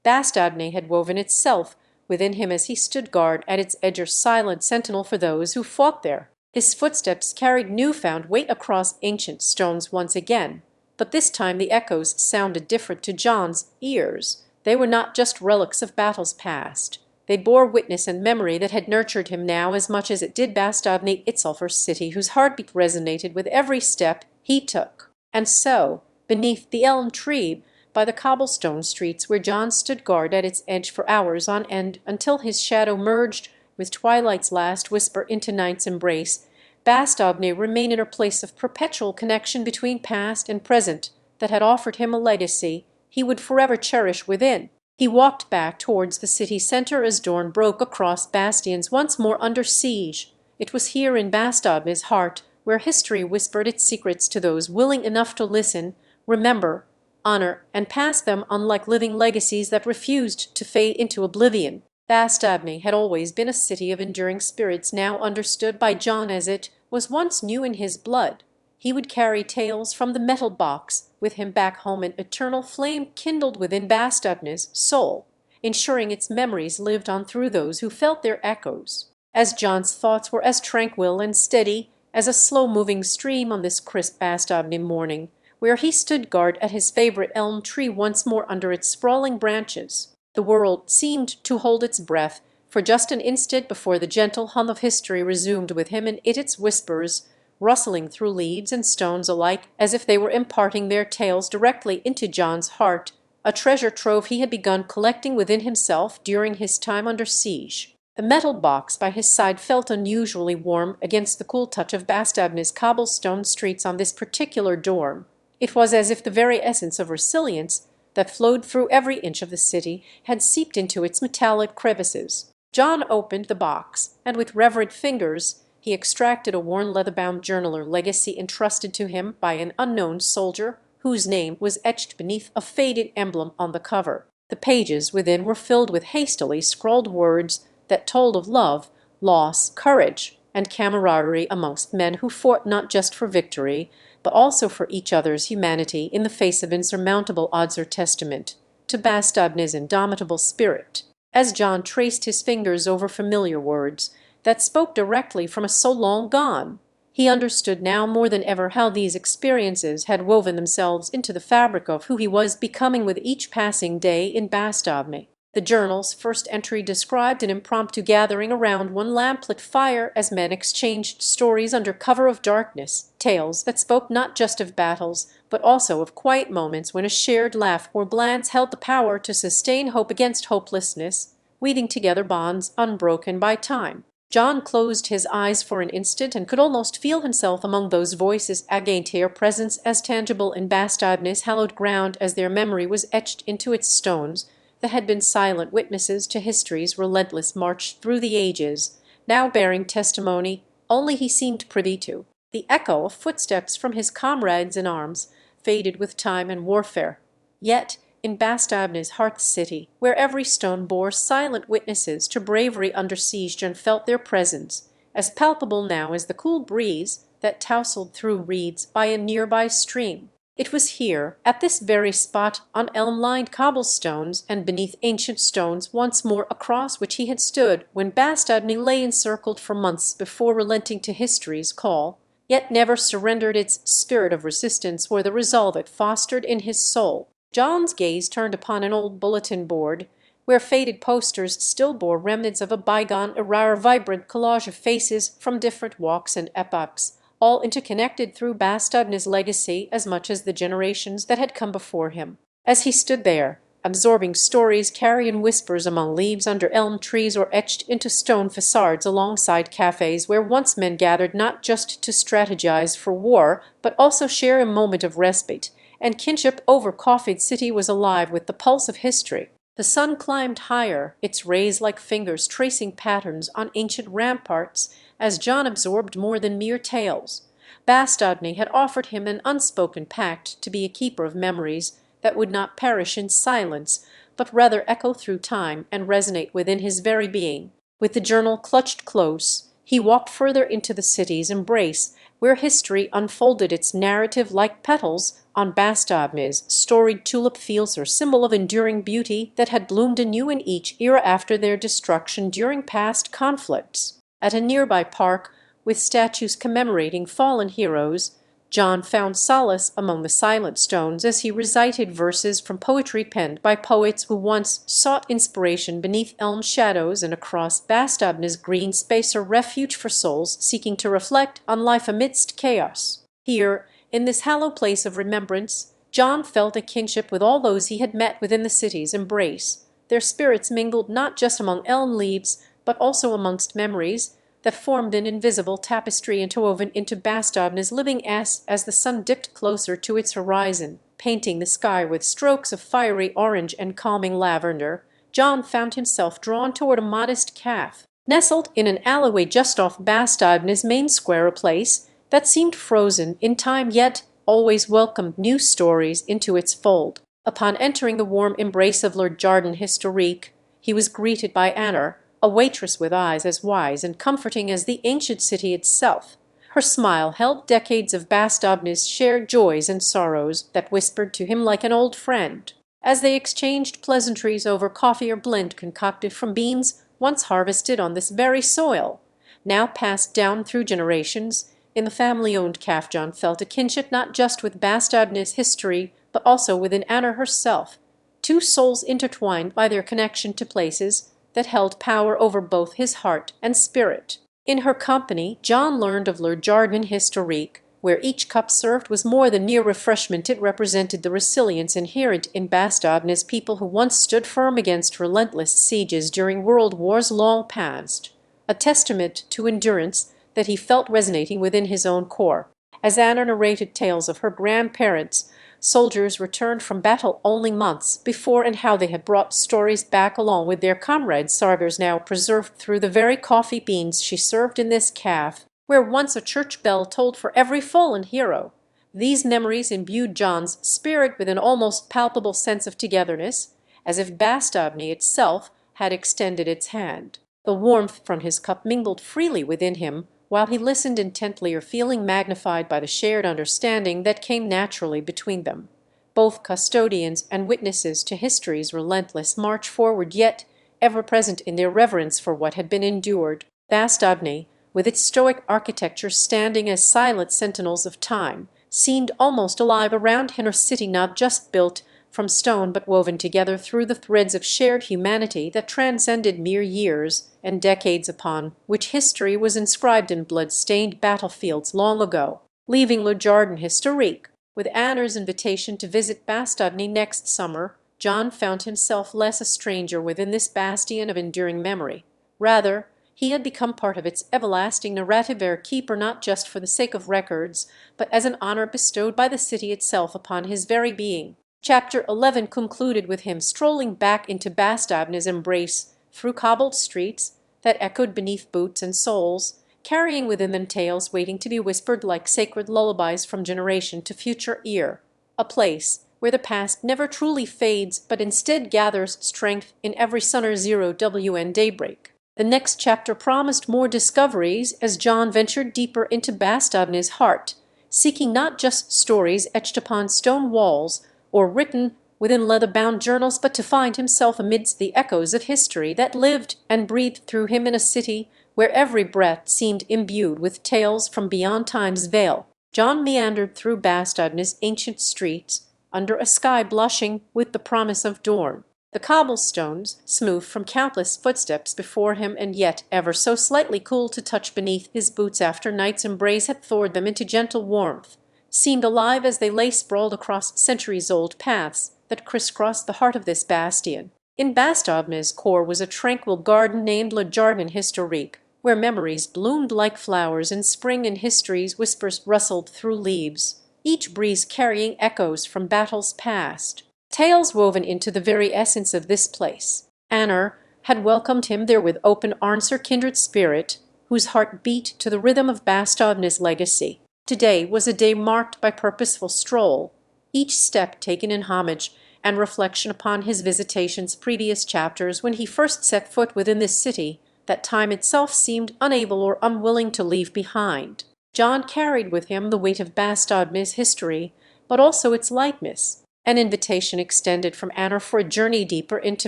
Speaker 1: Bastogne had woven itself within him as he stood guard at its edge, a silent sentinel for those who fought there. His footsteps carried new-found weight across ancient stones once again, but this time the echoes sounded different to John's ears. They were not just relics of battles past. They bore witness and memory that had nurtured him now as much as it did Bastogne itself, her city, whose heartbeat resonated with every step he took. And so, beneath the elm tree, by the cobblestone streets where John stood guard at its edge for hours on end until his shadow merged with twilight's last whisper into night's embrace, Bastogne remained in her place of perpetual connection between past and present that had offered him a legacy he would forever cherish within. He walked back towards the city centre as dawn broke across bastions once more under siege. It was here in Bastogne's heart where history whispered its secrets to those willing enough to listen, remember, honor, and pass them on like living legacies that refused to fade into oblivion. Bastogne had always been a city of enduring spirits, now understood by John as it was once new in his blood. He would carry tales from the metal box with him back home, an eternal flame kindled within Bastogne's soul, ensuring its memories lived on through those who felt their echoes. As John's thoughts were as tranquil and steady as a slow-moving stream on this crisp Bastogne morning, where he stood guard at his favorite elm tree once more under its sprawling branches, the world seemed to hold its breath for just an instant before the gentle hum of history resumed with him and its whispers, rustling through leaves and stones alike as if they were imparting their tales directly into John's heart, a treasure trove he had begun collecting within himself during his time under siege. The metal box by his side felt unusually warm against the cool touch of Bastogne's cobblestone streets on this particular dawn. It was as if the very essence of resilience that flowed through every inch of the city had seeped into its metallic crevices. John opened the box, and with reverent fingers he extracted a worn leather-bound journal, or legacy entrusted to him by an unknown soldier whose name was etched beneath a faded emblem on the cover. The pages within were filled with hastily scrawled words that told of love, loss, courage, and camaraderie amongst men who fought not just for victory, but also for each other's humanity in the face of insurmountable odds, or testament to Bastogne's indomitable spirit. As John traced his fingers over familiar words that spoke directly from a soul long gone, he understood now more than ever how these experiences had woven themselves into the fabric of who he was becoming with each passing day in Bastogne. The journal's first entry described an impromptu gathering around one lamplit fire as men exchanged stories under cover of darkness, tales that spoke not just of battles, but also of quiet moments when a shared laugh or glance held the power to sustain hope against hopelessness, weaving together bonds unbroken by time. John closed his eyes for an instant and could almost feel himself among those voices, again their presence as tangible in Bastogne's hallowed ground as their memory was etched into its stones, that had been silent witnesses to history's relentless march through the ages, now bearing testimony only he seemed privy to. The echo of footsteps from his comrades in arms faded with time and warfare. Yet in Bastogne's heart city, where every stone bore silent witnesses to bravery under siege, John felt their presence, as palpable now as the cool breeze that tousled through reeds by a nearby stream. It was here, at this very spot, on elm-lined cobblestones and beneath ancient stones once more across which he had stood when Bastogne lay encircled for months before relenting to history's call, yet never surrendered its spirit of resistance or the resolve it fostered in his soul. John's gaze turned upon an old bulletin board where faded posters still bore remnants of a bygone era, vibrant collage of faces from different walks and epochs, all interconnected through Bastogne's legacy as much as the generations that had come before him. As he stood there, absorbing stories carrion whispers among leaves under elm trees or etched into stone facades alongside cafes where once men gathered not just to strategize for war, but also share a moment of respite and kinship over coffee, the city was alive with the pulse of history. The sun climbed higher, its rays like fingers tracing patterns on ancient ramparts, as John absorbed more than mere tales. Bastogne had offered him an unspoken pact to be a keeper of memories that would not perish in silence, but rather echo through time and resonate within his very being. With the journal clutched close, he walked further into the city's embrace, where history unfolded its narrative like petals on Bastogne's storied tulip fields, or symbol of enduring beauty that had bloomed anew in each era after their destruction during past conflicts. At a nearby park, with statues commemorating fallen heroes, John found solace among the silent stones as he recited verses from poetry penned by poets who once sought inspiration beneath elm shadows and across Bastogne's green space, a refuge for souls seeking to reflect on life amidst chaos. Here, in this hallowed place of remembrance, John felt a kinship with all those he had met within the city's embrace. Their spirits mingled not just among elm leaves, but also amongst memories that formed an invisible tapestry interwoven into Bastogne's living as the sun dipped closer to its horizon, painting the sky with strokes of fiery orange and calming lavender. John found himself drawn toward a modest cafe, nestled in an alleyway just off Bastogne's main square, a place that seemed frozen in time yet always welcomed new stories into its fold. Upon entering the warm embrace of Le Jardin Historique, he was greeted by Anna, a waitress with eyes as wise and comforting as the ancient city itself. Her smile held decades of Bastogne's shared joys and sorrows that whispered to him like an old friend. As they exchanged pleasantries over coffee or blend concocted from beans once harvested on this very soil, now passed down through generations, in the family-owned cafe, John felt a kinship not just with Bastogne's history, but also within Anna herself, two souls intertwined by their connection to places that held power over both his heart and spirit. In her company, John learned of Le Jardin Historique, where each cup served was more than mere refreshment. It represented the resilience inherent in Bastogne's people who once stood firm against relentless sieges during world wars long past, a testament to endurance that he felt resonating within his own core. As Anna narrated tales of her grandparents, soldiers returned from battle only months before, and how they had brought stories back along with their comrades, sagas now preserved through the very coffee beans she served in this cafe, where once a church bell tolled for every fallen hero. These memories imbued John's spirit with an almost palpable sense of togetherness, as if Bastogne itself had extended its hand. The warmth from his cup mingled freely within him, while he listened intently, or feeling magnified by the shared understanding that came naturally between them. Both custodians and witnesses to history's relentless march forward, yet ever present in their reverence for what had been endured. Bastogne, with its stoic architecture standing as silent sentinels of time, seemed almost alive around him, a city not just built from stone but woven together through the threads of shared humanity that transcended mere years and decades, upon which history was inscribed in blood-stained battlefields long ago. Leaving Le Jardin Historique with Anna's invitation to visit Bastogne next summer, John found himself less a stranger within this bastion of enduring memory. Rather, he had become part of its everlasting narrative, a keeper not just for the sake of records, but as an honor bestowed by the city itself upon his very being. Chapter 11 concluded with him strolling back into Bastogne's embrace through cobbled streets that echoed beneath boots and soles, carrying within them tales waiting to be whispered like sacred lullabies from generation to future ear, a place where the past never truly fades but instead gathers strength in every sunner 0 daybreak. The next chapter promised more discoveries as John ventured deeper into Bastogne's heart, seeking not just stories etched upon stone walls or written within leather-bound journals, but to find himself amidst the echoes of history that lived and breathed through him in a city where every breath seemed imbued with tales from beyond time's veil. John meandered through Bastogne's ancient streets under a sky blushing with the promise of dawn. The cobblestones, smooth from countless footsteps before him and yet ever so slightly cool to touch beneath his boots after night's embrace had thawed them into gentle warmth, seemed alive as they lay sprawled across centuries-old paths that crisscrossed the heart of this bastion. In Bastogne's core was a tranquil garden named Le Jardin Historique, where memories bloomed like flowers in spring and history's whispers rustled through leaves, each breeze carrying echoes from battles past, tales woven into the very essence of this place. Anner had welcomed him there with open arms, her kindred spirit, whose heart beat to the rhythm of Bastogne's legacy. Today was a day marked by purposeful stroll, each step taken in homage and reflection upon his visitation's previous chapters when he first set foot within this city that time itself seemed unable or unwilling to leave behind. John carried with him the weight of Bastogne's history, but also its lightness, an invitation extended from Anner for a journey deeper into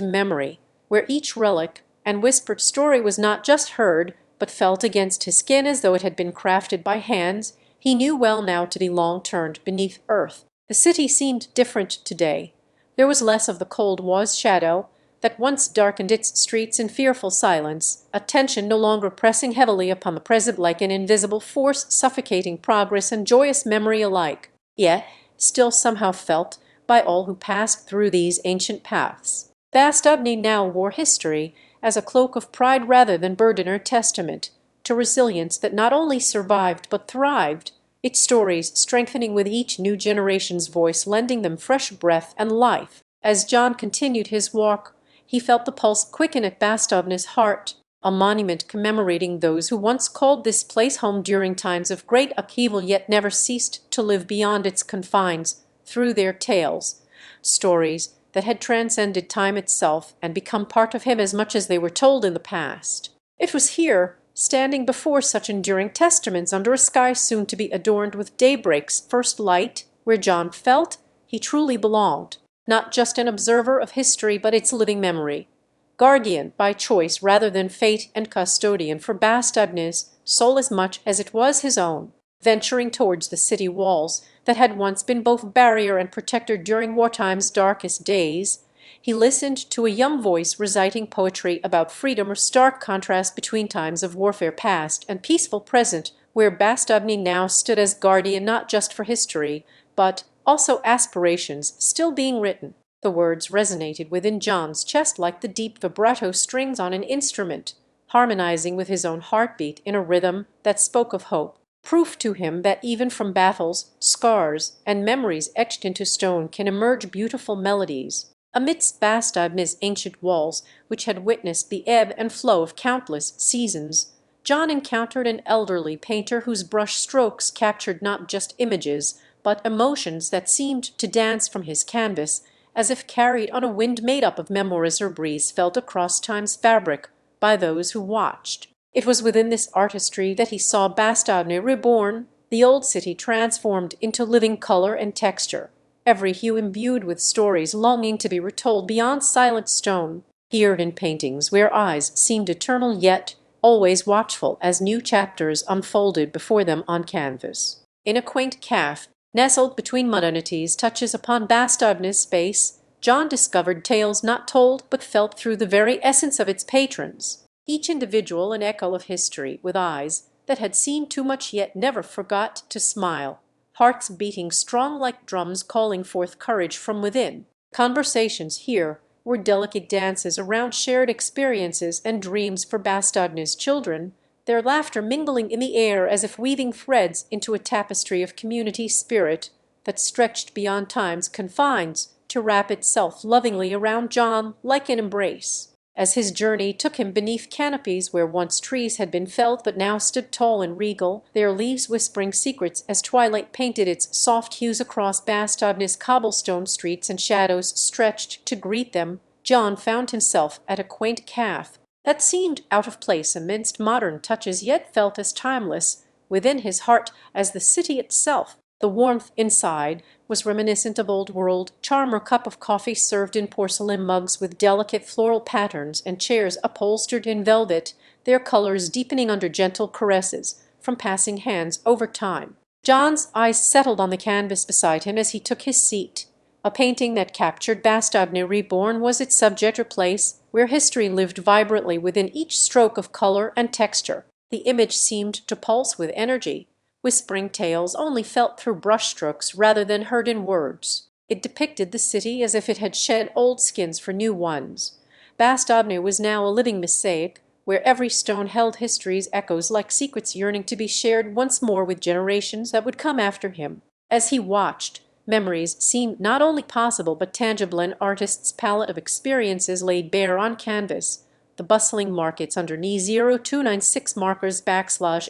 Speaker 1: memory, where each relic and whispered story was not just heard, but felt against his skin as though it had been crafted by hands he knew well now to be long turned beneath earth. The city seemed different today. There was less of the cold Waugh's shadow that once darkened its streets in fearful silence, a tension no longer pressing heavily upon the present like an invisible force suffocating progress and joyous memory alike, yet still somehow felt by all who passed through these ancient paths. Bastogne now wore history as a cloak of pride rather than burden or testament to resilience that not only survived but thrived, its stories strengthening with each new generation's voice, lending them fresh breath and life. As John continued his walk, he felt the pulse quicken at Bastogne's heart, a monument commemorating those who once called this place home during times of great upheaval yet never ceased to live beyond its confines through their tales, stories that had transcended time itself and become part of him as much as they were told in the past. It was here, standing before such enduring testaments under a sky soon to be adorned with daybreak's first light, where John felt he truly belonged, not just an observer of history but its living memory, guardian by choice rather than fate and custodian for Bastogne's soul as much as it was his own. Venturing towards the city walls that had once been both barrier and protector during wartime's darkest days, he listened to a young voice reciting poetry about freedom, or stark contrast between times of warfare past and peaceful present, where Bastogne now stood as guardian not just for history, but also aspirations still being written. The words resonated within John's chest like the deep vibrato strings on an instrument, harmonizing with his own heartbeat in a rhythm that spoke of hope. Proof to him that even from battles, scars, and memories etched into stone can emerge beautiful melodies. Amidst Bastogne's ancient walls, which had witnessed the ebb and flow of countless seasons, John encountered an elderly painter whose brush strokes captured not just images, but emotions that seemed to dance from his canvas, as if carried on a wind made up of memories or breeze felt across time's fabric by those who watched. It was within this artistry that he saw Bastogne reborn, the old city transformed into living color and texture, every hue imbued with stories longing to be retold beyond silent stone, here in paintings where eyes seemed eternal yet always watchful as new chapters unfolded before them on canvas. In a quaint café, nestled between modernity's touches upon Bastogne's space, John discovered tales not told but felt through the very essence of its patrons, each individual an echo of history, with eyes that had seen too much yet never forgot to smile, hearts beating strong like drums calling forth courage from within. Conversations here were delicate dances around shared experiences and dreams for Bastogne's children, their laughter mingling in the air as if weaving threads into a tapestry of community spirit that stretched beyond time's confines to wrap itself lovingly around John like an embrace. As his journey took him beneath canopies where once trees had been felled but now stood tall and regal, their leaves whispering secrets as twilight painted its soft hues across Bastogne's cobblestone streets and shadows stretched to greet them, John found himself at a quaint café that seemed out of place amidst modern touches yet felt as timeless within his heart as the city itself. The warmth inside was reminiscent of old-world charm, or cup of coffee served in porcelain mugs with delicate floral patterns, and chairs upholstered in velvet, their colors deepening under gentle caresses from passing hands over time. John's eyes settled on the canvas beside him as he took his seat, A painting that captured Bastogne reborn was its subject, or place where history lived vibrantly within each stroke of color and texture. The image seemed to pulse with energy, whispering tales only felt through brushstrokes rather than heard in words. It depicted the city as if it had shed old skins for new ones. Bastogne was now a living mosaic, where every stone held history's echoes like secrets yearning to be shared once more with generations that would come after him. As he watched, memories seemed not only possible but tangible, an artist's palette of experiences laid bare on canvas. The bustling markets under knee 0296 markers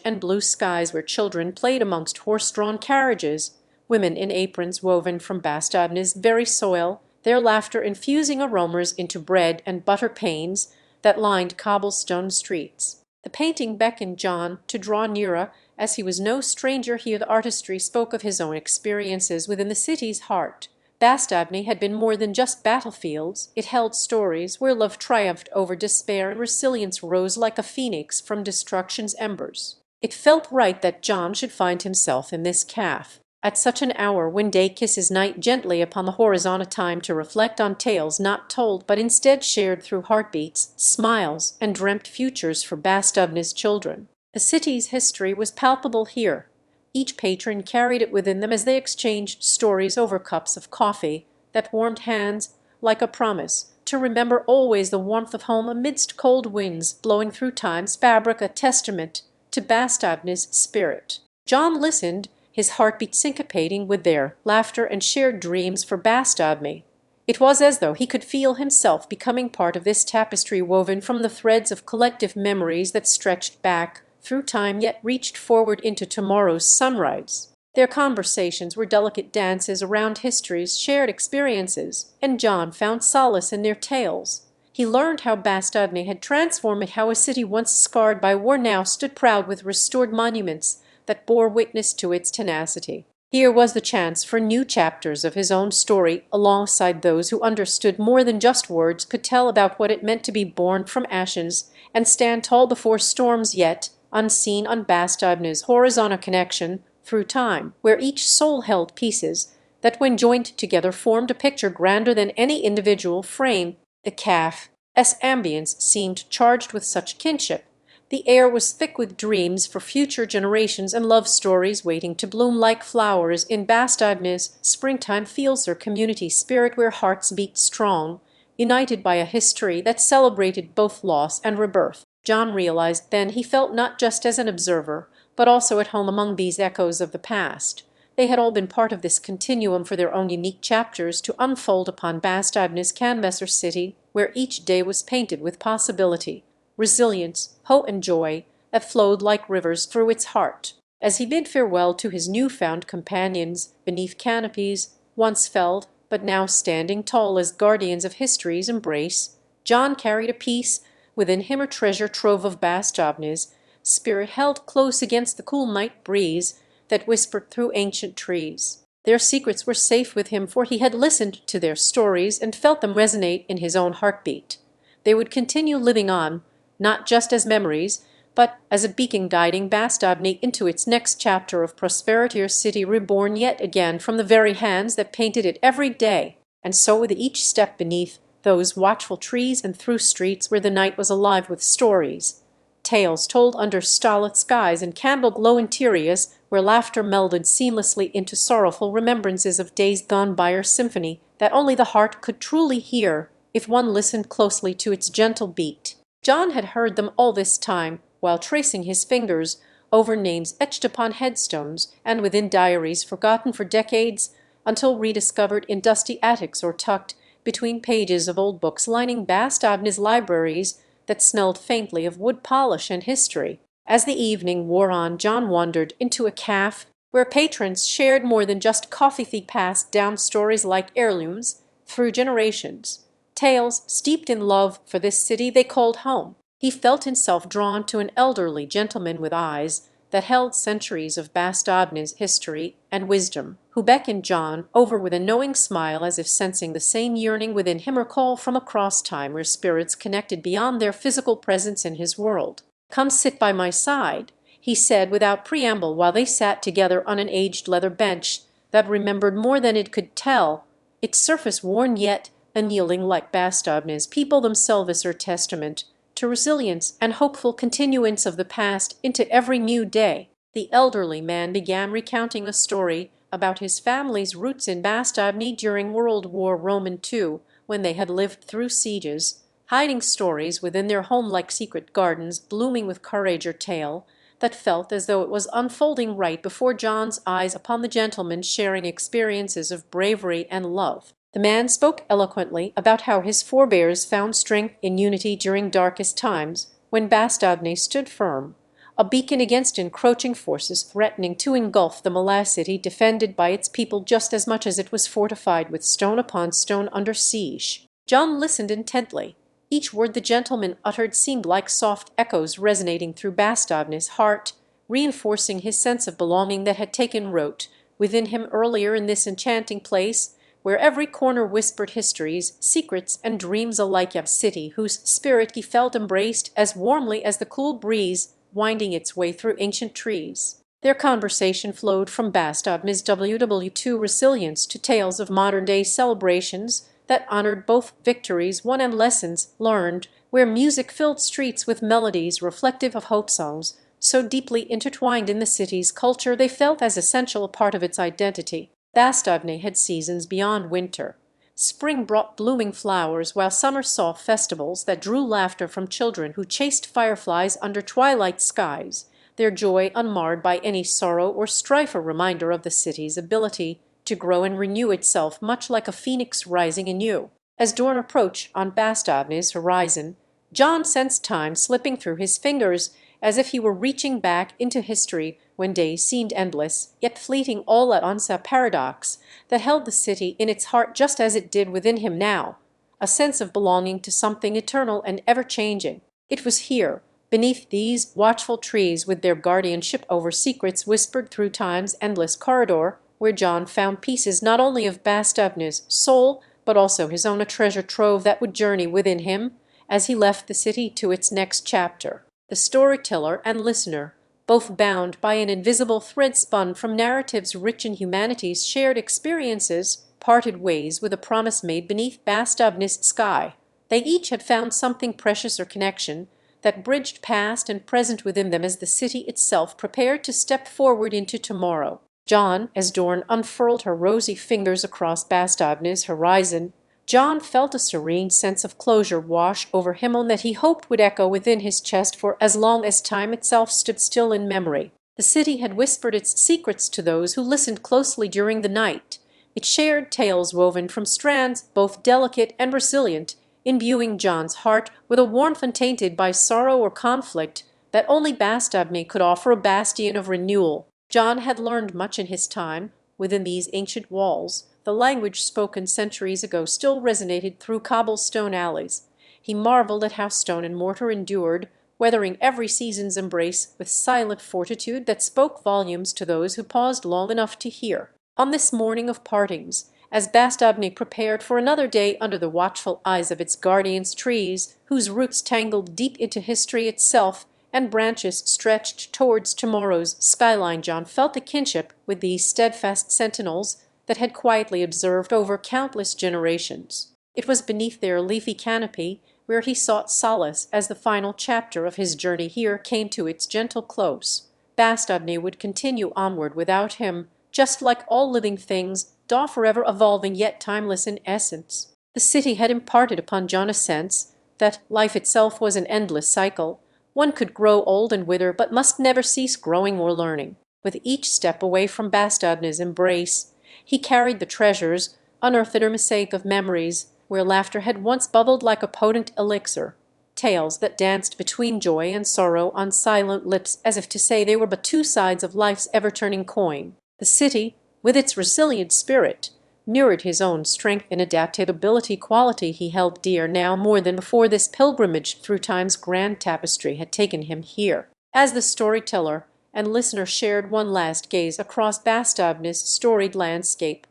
Speaker 1: and blue skies where children played amongst horse-drawn carriages, women in aprons woven from Bastogne's very soil, their laughter infusing aromas into bread and butter panes that lined cobblestone streets. The painting beckoned John to draw nearer, as he was no stranger here. The artistry spoke of his own experiences within the city's heart. Bastogne had been more than just battlefields. It held stories where love triumphed over despair and resilience rose like a phoenix from destruction's embers. It felt right that John should find himself in this café at such an hour, when day kisses night gently upon the horizon, a time to reflect on tales not told but instead shared through heartbeats, smiles, and dreamt futures for Bastogne's children. The city's history was palpable here. Each patron carried it within them as they exchanged stories over cups of coffee that warmed hands like a promise to remember always the warmth of home amidst cold winds blowing through time's fabric, a testament to Bastogne's spirit. John listened, his heartbeat syncopating with their laughter and shared dreams for Bastogne. It was as though he could feel himself becoming part of this tapestry woven from the threads of collective memories that stretched back through time yet reached forward into tomorrow's sunrise. Their conversations were delicate dances around history's shared experiences, and John found solace in their tales. He learned how Bastogne had transformed, how a city once scarred by war now stood proud with restored monuments that bore witness to its tenacity. Here was the chance for new chapters of his own story alongside those who understood more than just words, could tell about what it meant to be born from ashes and stand tall before storms, yet unseen on Bastogne's horizontal connection through time, where each soul held pieces that when joined together formed a picture grander than any individual frame. The café's ambience seemed charged with such kinship. The air was thick with dreams for future generations and love stories waiting to bloom like flowers in Bastogne's springtime feels their community spirit, where hearts beat strong, united by a history that celebrated both loss and rebirth. John realized then he felt not just as an observer, but also at home among these echoes of the past. They had all been part of this continuum for their own unique chapters to unfold upon Bastogne's canvas, or city, where each day was painted with possibility, resilience, hope, and joy that flowed like rivers through its heart. As he bid farewell to his new-found companions beneath canopies once felled but now standing tall as guardians of history's embrace, John carried a piece within him, a treasure trove of Bastogne's spirit held close against the cool night breeze that whispered through ancient trees. Their secrets were safe with him, for he had listened to their stories and felt them resonate in his own heartbeat. They would continue living on, not just as memories, but as a beacon guiding Bastogne into its next chapter of prosperity, or city reborn yet again from the very hands that painted it every day. And so with each step beneath those watchful trees and through streets where the night was alive with stories, tales told under starlit skies and candle-glow interiors where laughter melded seamlessly into sorrowful remembrances of days gone by, or symphony that only the heart could truly hear if one listened closely to its gentle beat. John had heard them all this time, while tracing his fingers over names etched upon headstones and within diaries forgotten for decades, until rediscovered in dusty attics or tucked between pages of old books lining Bastogne's libraries that smelled faintly of wood polish and history. As the evening wore on, John wandered into a café where patrons shared more than just coffee. They passed down stories like heirlooms through generations, tales steeped in love for this city they called home. He felt himself drawn to an elderly gentleman with eyes that held centuries of Bastogne's history and wisdom, who beckoned John over with a knowing smile, as if sensing the same yearning within him, or call from across time where spirits connected beyond their physical presence in his world. "Come sit by my side," he said without preamble, while they sat together on an aged leather bench that remembered more than it could tell. its surface worn yet unyielding like Bastogne's people themselves are testament to resilience and hopeful continuance of the past into every new day. The elderly man began recounting a story about his family's roots in Bastogne during World War Roman II, when they had lived through sieges, hiding stories within their home like secret gardens blooming with courage or tale that felt as though it was unfolding right before John's eyes upon the gentleman sharing experiences of bravery and love. The man spoke eloquently about how his forebears found strength in unity during darkest times, when Bastogne stood firm, a beacon against encroaching forces threatening to engulf the Malay city defended by its people just as much as it was fortified with stone upon stone under siege. John listened intently. Each word the gentleman uttered seemed like soft echoes resonating through Bastogne's heart, reinforcing his sense of belonging that had taken root within him earlier in this enchanting place, where every corner whispered histories, secrets, and dreams alike, a city whose spirit he felt embraced as warmly as the cool breeze winding its way through ancient trees. Their conversation flowed from Bastogne's WW2 resilience to tales of modern-day celebrations that honored both victories won and lessons learned, where music filled streets with melodies reflective of hope songs, so deeply intertwined in the city's culture they felt as essential a part of its identity. Bastogne had seasons beyond winter. Spring brought blooming flowers, while summer saw festivals that drew laughter from children who chased fireflies under twilight skies, their joy unmarred by any sorrow or strife, a reminder of the city's ability to grow and renew itself, much like a phoenix rising anew. As dawn approached on Bastogne's horizon, John sensed time slipping through his fingers, as if he were reaching back into history when days seemed endless, yet fleeting, all at once a paradox that held the city in its heart just as it did within him now, a sense of belonging to something eternal and ever-changing. It was here, beneath these watchful trees with their guardianship over secrets whispered through time's endless corridor, where John found pieces not only of Bastogne's soul, but also his own, a treasure trove that would journey within him as he left the city to its next chapter. The storyteller and listener, both bound by an invisible thread spun from narratives rich in humanity's shared experiences, parted ways with a promise made beneath Bastogne's sky. They each had found something precious or connection that bridged past and present within them as the city itself prepared to step forward into tomorrow. John, as dawn unfurled her rosy fingers across Bastogne's horizon, John felt a serene sense of closure wash over him, one that he hoped would echo within his chest for as long as time itself stood still in memory. The city had whispered its secrets to those who listened closely during the night. It shared tales woven from strands both delicate and resilient, imbuing John's heart with a warmth untainted by sorrow or conflict that only Bastogne could offer, a bastion of renewal. John had learned much in his time within these ancient walls. The language spoken centuries ago still resonated through cobblestone alleys. He marveled at how stone and mortar endured, weathering every season's embrace with silent fortitude that spoke volumes to those who paused long enough to hear. On this morning of partings, as Bastogne prepared for another day under the watchful eyes of its guardians, trees whose roots tangled deep into history itself and branches stretched towards tomorrow's skyline, John felt a kinship with these steadfast sentinels that had quietly observed over countless generations. It was beneath their leafy canopy where he sought solace as the final chapter of his journey here came to its gentle close. Bastogne would continue onward without him, just like all living things, though forever evolving yet timeless in essence. The city had imparted upon John a sense that life itself was an endless cycle. One could grow old and wither, but must never cease growing or learning. With each step away from Bastogne's embrace, he carried the treasures, unearthed a mosaic of memories, where laughter had once bubbled like a potent elixir, tales that danced between joy and sorrow on silent lips, as if to say they were but two sides of life's ever-turning coin. The city, with its resilient spirit, mirrored his own strength and adaptability, quality he held dear now more than before this pilgrimage through time's grand tapestry had taken him here. As the storyteller and listener shared one last gaze across Bastogne's storied landscape,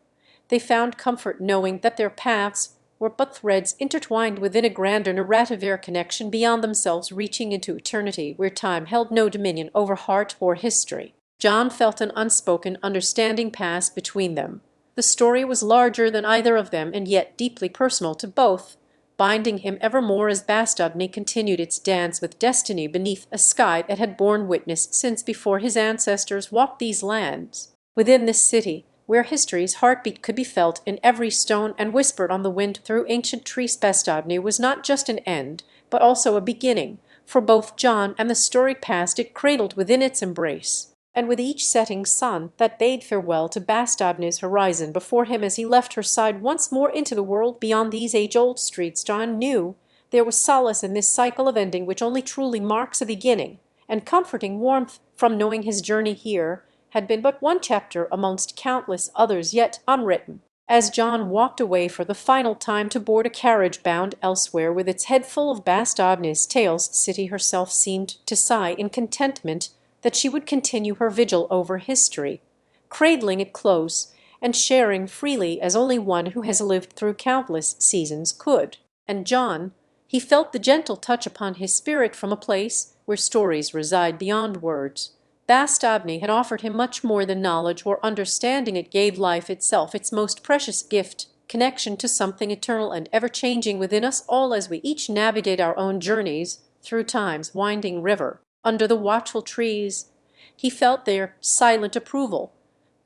Speaker 1: they found comfort knowing that their paths were but threads intertwined within a grander narrative, connection beyond themselves, reaching into eternity where time held no dominion over heart or history. John felt an unspoken understanding pass between them, The story was larger than either of them, and yet deeply personal to both, binding him evermore as Bastogne continued its dance with destiny beneath a sky that had borne witness since before his ancestors walked these lands. Within this city, where history's heartbeat could be felt in every stone and whispered on the wind through ancient trees, Bastogne was not just an end, but also a beginning, for both John and the storied past it cradled within its embrace. And with each setting sun that bade farewell to Bastogne's horizon before him as he left her side once more into the world beyond these age-old streets, John knew there was solace in this cycle of ending which only truly marks a beginning, and comforting warmth from knowing his journey here had been but one chapter amongst countless others yet unwritten. As John walked away for the final time to board a carriage bound elsewhere with its head full of Bastogne's tales, City herself seemed to sigh in contentment that she would continue her vigil over history, cradling it close and sharing freely as only one who has lived through countless seasons could. And John, he felt the gentle touch upon his spirit from a place where stories reside beyond words. Bastogne had offered him much more than knowledge or understanding. It gave life itself, its most precious gift, connection to something eternal and ever-changing within us all as we each navigate our own journeys through time's winding river. Under the watchful trees, he felt their silent approval.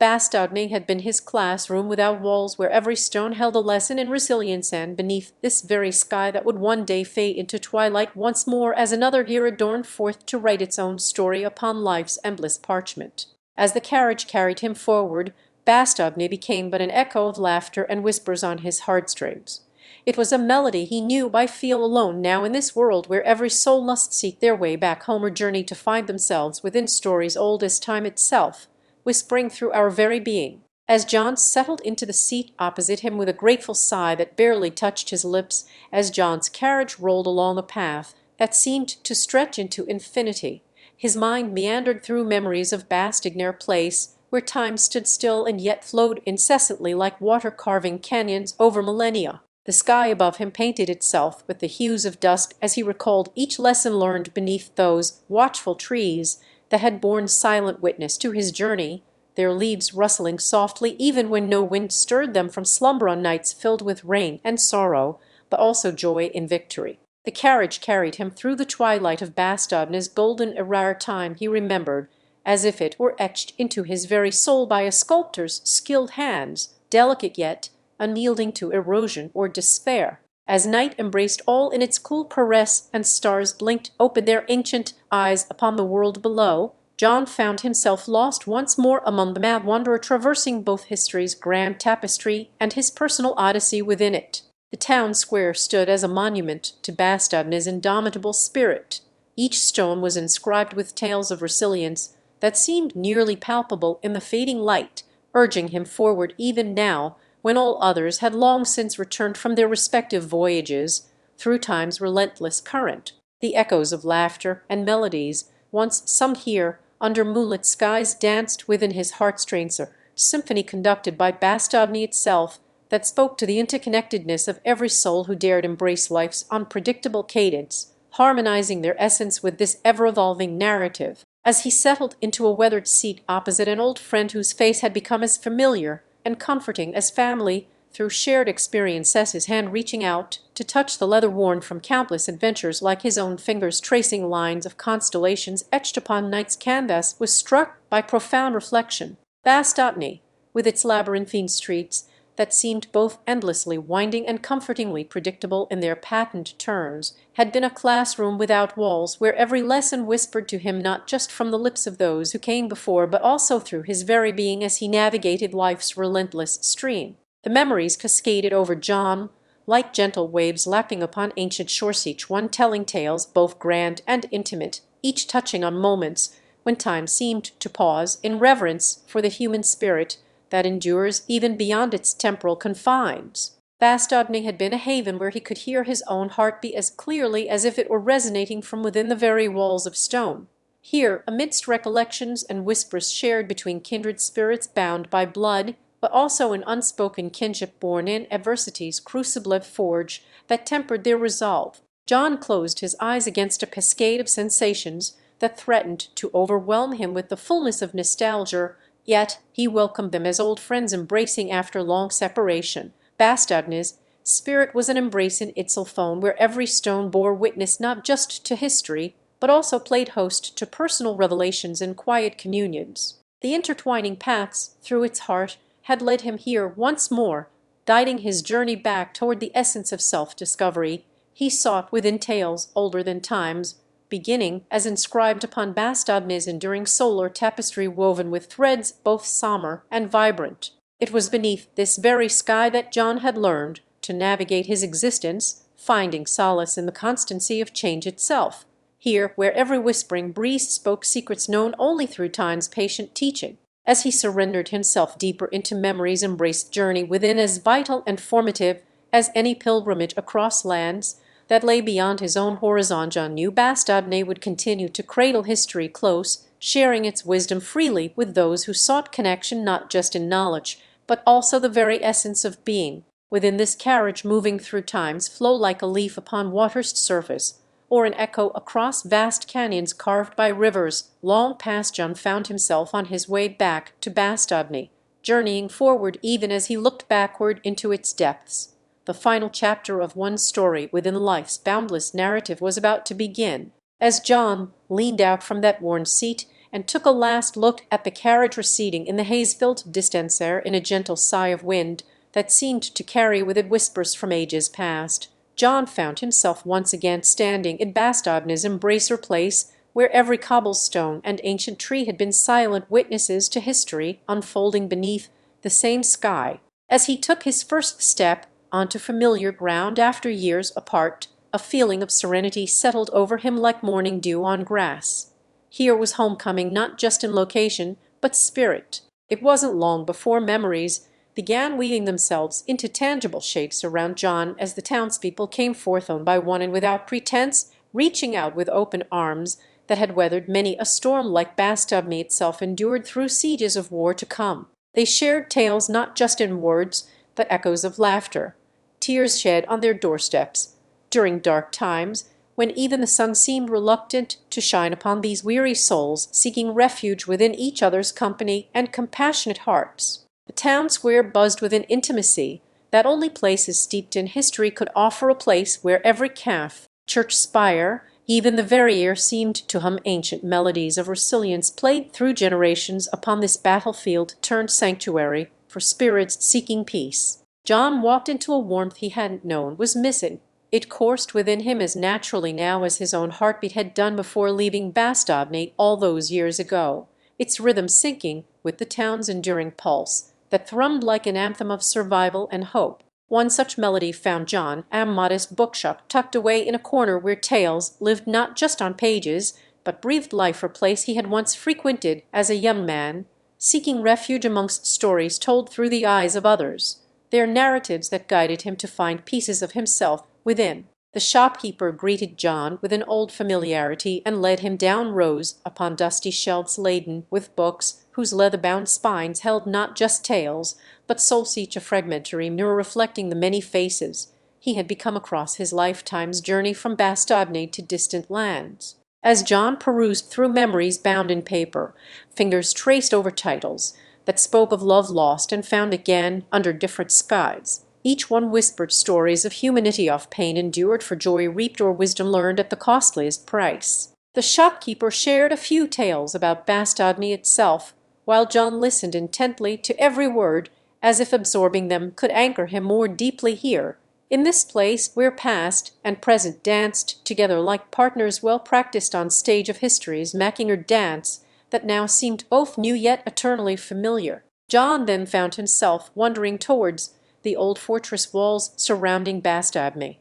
Speaker 1: Bastogne had been his classroom without walls, where every stone held a lesson in resilience, and beneath this very sky that would one day fade into twilight once more as another here adorned forth to write its own story upon life's endless parchment. As the carriage carried him forward, Bastogne became but an echo of laughter and whispers on his heartstrings. It was a melody he knew by feel alone now in this world where every soul must seek their way back home or journey to find themselves within stories old as time itself, whispering through our very being. As John settled into the seat opposite him with a grateful sigh that barely touched his lips, as John's carriage rolled along the path that seemed to stretch into infinity, his mind meandered through memories of Bastogne Place, where time stood still and yet flowed incessantly like water carving canyons over millennia. The sky above him painted itself with the hues of dusk as he recalled each lesson learned beneath those watchful trees that had borne silent witness to his journey, their leaves rustling softly even when no wind stirred them from slumber on nights filled with rain and sorrow, but also joy in victory. The carriage carried him through the twilight of Bastogne's golden era, time he remembered, as if it were etched into his very soul by a sculptor's skilled hands, delicate yet unyielding to erosion or despair. As night embraced all in its cool caress and stars blinked open their ancient eyes upon the world below, John found himself lost once more among the mad wanderer traversing both history's grand tapestry and his personal odyssey within it. The town square stood as a monument to Bastogne's indomitable spirit. Each stone was inscribed with tales of resilience that seemed nearly palpable in the fading light, urging him forward even now, when all others had long since returned from their respective voyages through time's relentless current. The echoes of laughter and melodies, once sung here under moonlit skies, danced within his heartstrings, a symphony conducted by Bastogne itself that spoke to the interconnectedness of every soul who dared embrace life's unpredictable cadence, harmonizing their essence with this ever-evolving narrative. As he settled into a weathered seat opposite an old friend whose face had become as familiar and comforting as family through shared experiences, his hand reaching out to touch the leather worn from countless adventures like his own fingers tracing lines of constellations etched upon night's canvas, was struck by profound reflection. Bastogne, with its labyrinthine streets that seemed both endlessly winding and comfortingly predictable in their patent turns, had been a classroom without walls, where every lesson whispered to him not just from the lips of those who came before, but also through his very being as he navigated life's relentless stream. The memories cascaded over John like gentle waves lapping upon ancient shores, each one telling tales both grand and intimate, each touching on moments when time seemed to pause in reverence for the human spirit that endures even beyond its temporal confines. Bastogne had been a haven where he could hear his own heart beat as clearly as if it were resonating from within the very walls of stone. Here, amidst recollections and whispers shared between kindred spirits bound by blood, but also an unspoken kinship born in adversity's crucible forge that tempered their resolve, John closed his eyes against a cascade of sensations that threatened to overwhelm him with the fullness of nostalgia Yet he welcomed them as old friends embracing after long separation. Bastogne's spirit was an embrace in Itzelphone, where every stone bore witness not just to history, but also played host to personal revelations and quiet communions. The intertwining paths through its heart had led him here once more, guiding his journey back toward the essence of self-discovery he sought within tales older than times, beginning, as inscribed upon Bastogne's enduring solar tapestry woven with threads both sombre and vibrant. It was beneath this very sky that John had learned to navigate his existence, finding solace in the constancy of change itself. Here, where every whispering breeze spoke secrets known only through time's patient teaching. As he surrendered himself deeper into memory's embraced journey within, as vital and formative as any pilgrimage across lands that lay beyond his own horizon, John knew Bastogne would continue to cradle history close, sharing its wisdom freely with those who sought connection not just in knowledge, but also the very essence of being. Within this carriage, moving through time's flow like a leaf upon water's surface, or an echo across vast canyons carved by rivers long past, John found himself on his way back to Bastogne, journeying forward even as he looked backward into its depths. The final chapter of one story within life's boundless narrative was about to begin. As John leaned out from that worn seat and took a last look at the carriage receding in the haze-filled distance air in a gentle sigh of wind that seemed to carry with it whispers from ages past, John found himself once again standing in Bastogne's embracer place, where every cobblestone and ancient tree had been silent witnesses to history unfolding beneath the same sky. As he took his first step onto familiar ground after years apart, a feeling of serenity settled over him like morning dew on grass. Here was homecoming not just in location, but spirit. It wasn't long before memories began weaving themselves into tangible shapes around John as the townspeople came forth one by one and without pretense, reaching out with open arms that had weathered many a storm like Bastogne itself endured through sieges of war to come. They shared tales not just in words, but echoes of laughter, tears shed on their doorsteps, during dark times when even the sun seemed reluctant to shine upon these weary souls seeking refuge within each other's company and compassionate hearts. The town square buzzed with an intimacy that only places steeped in history could offer, a place where every calf, church spire, even the very air seemed to hum ancient melodies of resilience played through generations upon this battlefield turned sanctuary for spirits seeking peace. John walked into a warmth he hadn't known was missing. It coursed within him as naturally now as his own heartbeat had done before leaving Bastogne all those years ago, its rhythm syncing with the town's enduring pulse that thrummed like an anthem of survival and hope. One such melody found John at a modest bookshop tucked away in a corner where tales lived not just on pages, but breathed life, a place he had once frequented as a young man, seeking refuge amongst stories told through the eyes of others, their narratives that guided him to find pieces of himself within. The shopkeeper greeted John with an old familiarity and led him down rows upon dusty shelves laden with books whose leather-bound spines held not just tales, but souls, each a fragmentary mirror reflecting the many faces he had become across his lifetime's journey from Bastogne to distant lands. As John perused through memories bound in paper, fingers traced over titles that spoke of love lost and found again under different skies. Each one whispered stories of humanity, of pain endured for joy reaped or wisdom learned at the costliest price. The shopkeeper shared a few tales about Bastogne itself, while John listened intently to every word, as if absorbing them could anchor him more deeply here, in this place where past and present danced together like partners well practiced on stage of history's Mackinger dance that now seemed both new yet eternally familiar. John then found himself wandering towards the old fortress walls surrounding Bastogne.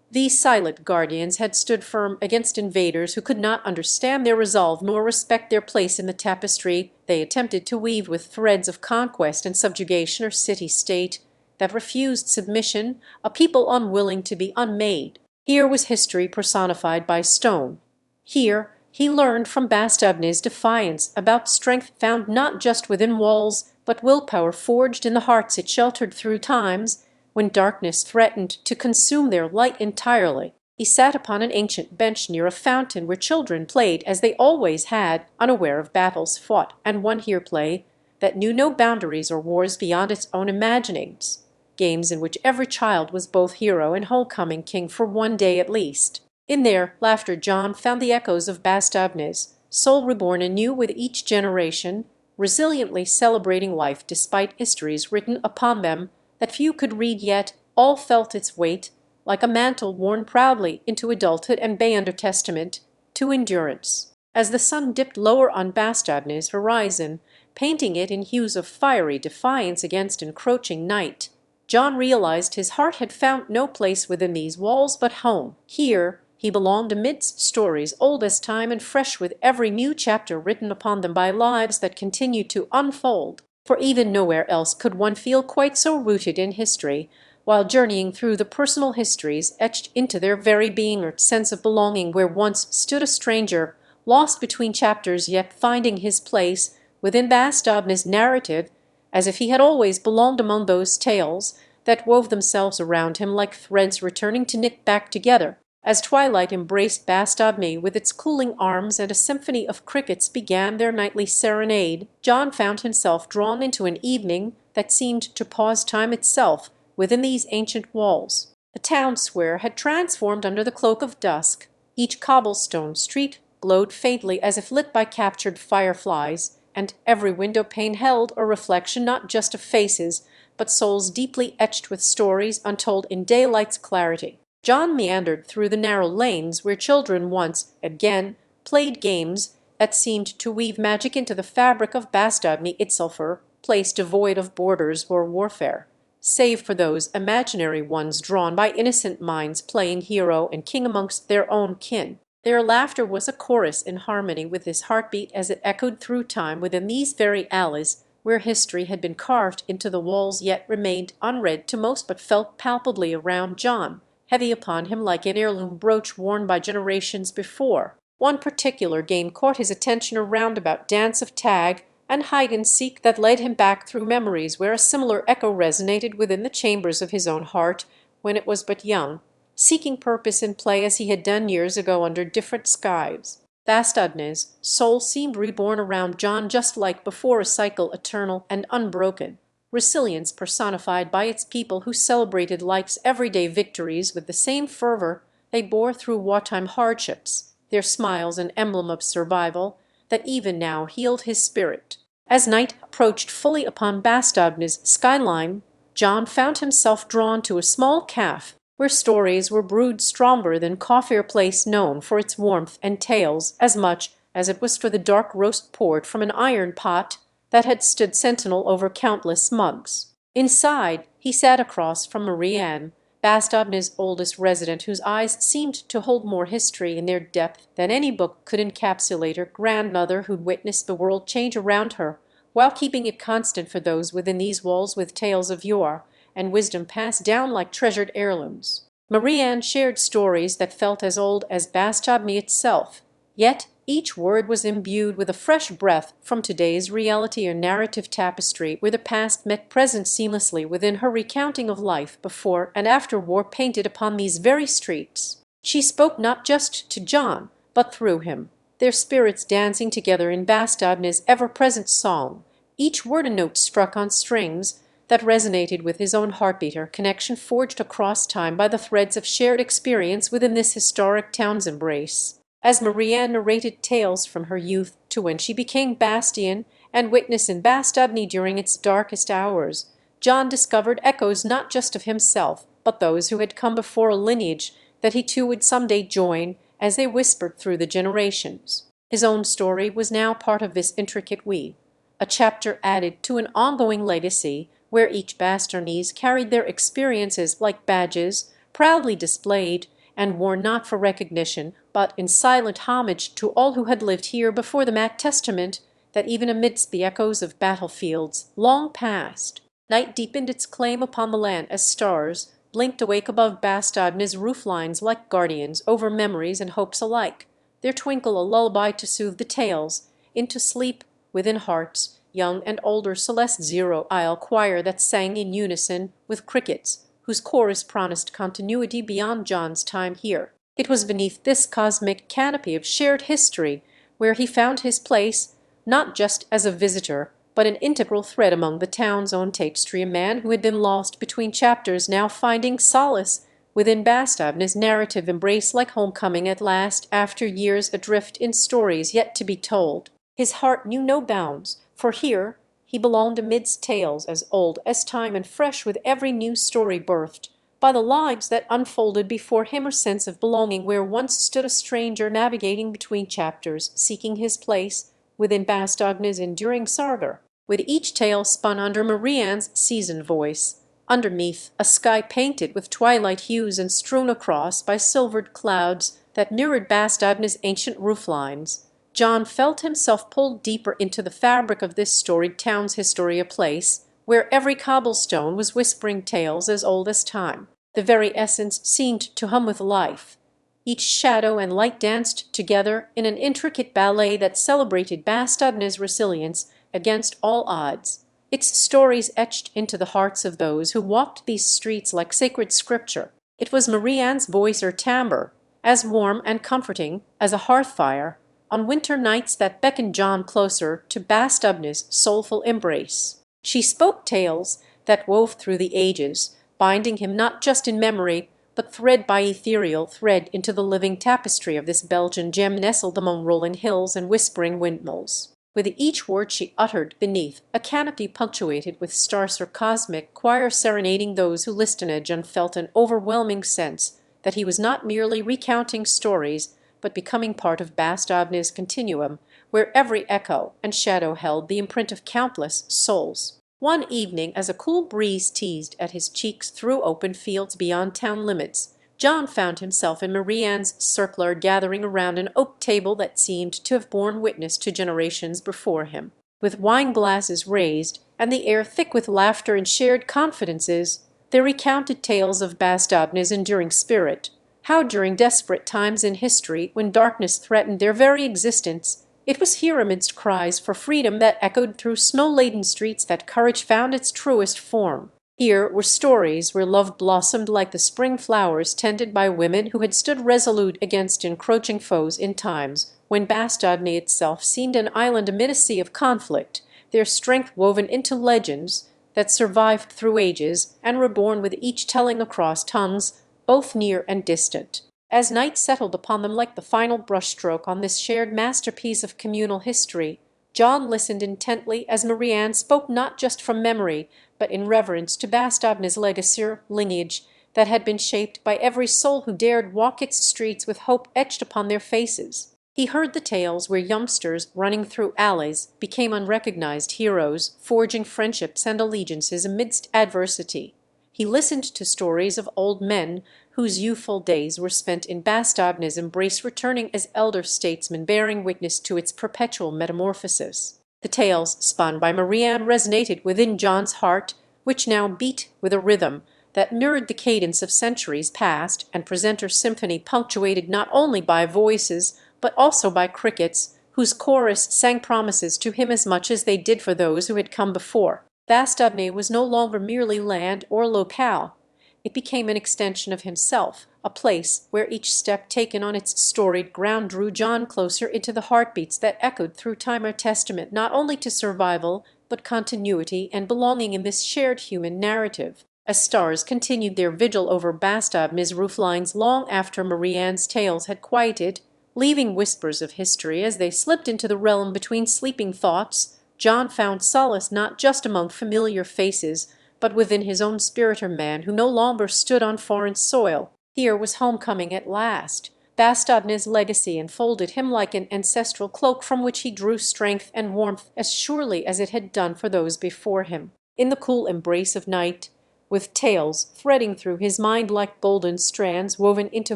Speaker 1: These silent guardians had stood firm against invaders who could not understand their resolve nor respect their place in the tapestry they attempted to weave with threads of conquest and subjugation, or city-state that refused submission, a people unwilling to be unmade. Here was history personified by stone. Here he learned from Bastogne's defiance about strength found not just within walls, but willpower forged in the hearts it sheltered through times when darkness threatened to consume their light entirely. He sat upon an ancient bench near a fountain where children played as they always had, unaware of battles fought and won here, play that knew no boundaries or wars beyond its own imaginings, games in which every child was both hero and homecoming king for one day at least. In their laughter John found the echoes of Bastogne's soul reborn anew with each generation, resiliently celebrating life despite histories written upon them that few could read yet all felt its weight, like a mantle worn proudly into adulthood and bay under testament to endurance. As the sun dipped lower on Bastogne's horizon, painting it in hues of fiery defiance against encroaching night, John realized his heart had found no place within these walls but home. Here he belonged amidst stories old as time and fresh with every new chapter written upon them by lives that continued to unfold. For even nowhere else could one feel quite so rooted in history, while journeying through the personal histories etched into their very being, or sense of belonging where once stood a stranger, lost between chapters yet finding his place within Bastogne's narrative, as if he had always belonged among those tales that wove themselves around him like threads returning to knit back together. As twilight embraced Bastogne with its cooling arms and a symphony of crickets began their nightly serenade, John found himself drawn into an evening that seemed to pause time itself within these ancient walls. The town square had transformed under the cloak of dusk. Each cobblestone street glowed faintly as if lit by captured fireflies, and every window pane held a reflection not just of faces, but souls deeply etched with stories untold in daylight's clarity. John meandered through the narrow lanes where children once, again, played games that seemed to weave magic into the fabric of Bastogne itself, a place devoid of borders or warfare, save for those imaginary ones drawn by innocent minds playing hero and king amongst their own kin. Their laughter was a chorus in harmony with his heartbeat as it echoed through time within these very alleys where history had been carved into the walls yet remained unread to most but felt palpably around John, heavy upon him like an heirloom brooch worn by generations before. One particular game caught his attention, a roundabout dance of tag and hide-and-seek that led him back through memories where a similar echo resonated within the chambers of his own heart when it was but young, seeking purpose in play as he had done years ago under different skies. Bastogne's soul seemed reborn around John just like before, a cycle eternal and unbroken. Resilience personified by its people who celebrated life's everyday victories with the same fervor they bore through wartime hardships, their smiles an emblem of survival that even now healed his spirit. As night approached fully upon Bastogne's skyline, John found himself drawn to a small cafe where stories were brewed stronger than Coffer Place, known for its warmth and tales as much as it was for the dark roast poured from an iron pot that had stood sentinel over countless mugs. Inside, he sat across from Marie-Anne, Bastogne's oldest resident, whose eyes seemed to hold more history in their depth than any book could encapsulate, her grandmother who'd witnessed the world change around her, while keeping it constant for those within these walls with tales of yore and wisdom passed down like treasured heirlooms. Marie-Anne shared stories that felt as old as Bastogne itself, yet each word was imbued with a fresh breath from today's reality, or narrative tapestry where the past met present seamlessly within her recounting of life before and after war painted upon these very streets. She spoke not just to John, but through him, their spirits dancing together in Bastogne's ever-present song, each word a note struck on strings that resonated with his own heartbeat, her connection forged across time by the threads of shared experience within this historic town's embrace. As Marie-Anne narrated tales from her youth to when she became bastion and witness in Bastogne during its darkest hours, John discovered echoes not just of himself, but those who had come before, a lineage that he too would someday join as they whispered through the generations. His own story was now part of this intricate weave, a chapter added to an ongoing legacy where each Bastognese carried their experiences like badges, proudly displayed and worn not for recognition, but in silent homage to all who had lived here before them, at testament that even amidst the echoes of battlefields long past, night deepened its claim upon the land as stars blinked awake above Bastogne's rooflines like guardians over memories and hopes alike, their twinkle a lullaby to soothe the tales into sleep within hearts, young and older, Celeste Zero Isle choir that sang in unison with crickets, whose chorus promised continuity beyond John's time here. It was beneath this cosmic canopy of shared history where he found his place, not just as a visitor, but an integral thread among the town's own tapestry, a man who had been lost between chapters, now finding solace within Bastogne's narrative embrace like homecoming at last after years adrift in stories yet to be told. His heart knew no bounds, for here he belonged amidst tales as old as time and fresh with every new story birthed by the lives that unfolded before him, a sense of belonging where once stood a stranger navigating between chapters, seeking his place within Bastogne's enduring saga, with each tale spun under Marie-Anne's seasoned voice, underneath a sky painted with twilight hues and strewn across by silvered clouds that mirrored Bastogne's ancient rooflines. John felt himself pulled deeper into the fabric of this storied town's history, a place where every cobblestone was whispering tales as old as time. The very essence seemed to hum with life. Each shadow and light danced together in an intricate ballet that celebrated Bastogne's resilience against all odds, its stories etched into the hearts of those who walked these streets like sacred scripture. It was Marie-Anne's voice or timbre, as warm and comforting as a hearth fire, on winter nights that beckoned John closer to Bastogne's soulful embrace. She spoke tales that wove through the ages, binding him not just in memory, but thread by ethereal thread into the living tapestry of this Belgian gem nestled among rolling hills and whispering windmills. With each word she uttered beneath a canopy punctuated with stars or cosmic choir serenading those who listened, John felt an overwhelming sense that he was not merely recounting stories, but becoming part of Bastogne's continuum, where every echo and shadow held the imprint of countless souls. One evening, as a cool breeze teased at his cheeks through open fields beyond town limits, John found himself in Marie-Anne's circular gathering around an oak table that seemed to have borne witness to generations before him. With wine glasses raised and the air thick with laughter and shared confidences, they recounted tales of Bastogne's enduring spirit, how during desperate times in history, when darkness threatened their very existence, it was here amidst cries for freedom that echoed through snow-laden streets that courage found its truest form. Here were stories where love blossomed like the spring flowers tended by women who had stood resolute against encroaching foes in times when Bastogne itself seemed an island amid a sea of conflict, their strength woven into legends that survived through ages and reborn with each telling across tongues both near and distant. As night settled upon them like the final brushstroke on this shared masterpiece of communal history, John listened intently as Marie-Anne spoke not just from memory, but in reverence to Bastogne's legacy or lineage that had been shaped by every soul who dared walk its streets with hope etched upon their faces. He heard the tales where youngsters running through alleys became unrecognized heroes, forging friendships and allegiances amidst adversity. He listened to stories of old men whose youthful days were spent in Bastogne's embrace, returning as elder statesmen bearing witness to its perpetual metamorphosis. The tales spun by Marie-Anne resonated within John's heart, which now beat with a rhythm that mirrored the cadence of centuries past, and presenter symphony punctuated not only by voices but also by crickets, whose chorus sang promises to him as much as they did for those who had come before. Bastogne was no longer merely land or locale. It became an extension of himself, a place where each step taken on its storied ground drew John closer into the heartbeats that echoed through time, a testament not only to survival, but continuity and belonging in this shared human narrative. As stars continued their vigil over Bastogne's rooflines long after Marie-Anne's tales had quieted, leaving whispers of history as they slipped into the realm between sleeping thoughts, John found solace not just among familiar faces, but within his own spirit, a man who no longer stood on foreign soil. Here was homecoming at last. Bastogne's legacy enfolded him like an ancestral cloak from which he drew strength and warmth as surely as it had done for those before him. In the cool embrace of night, with tales threading through his mind like golden strands woven into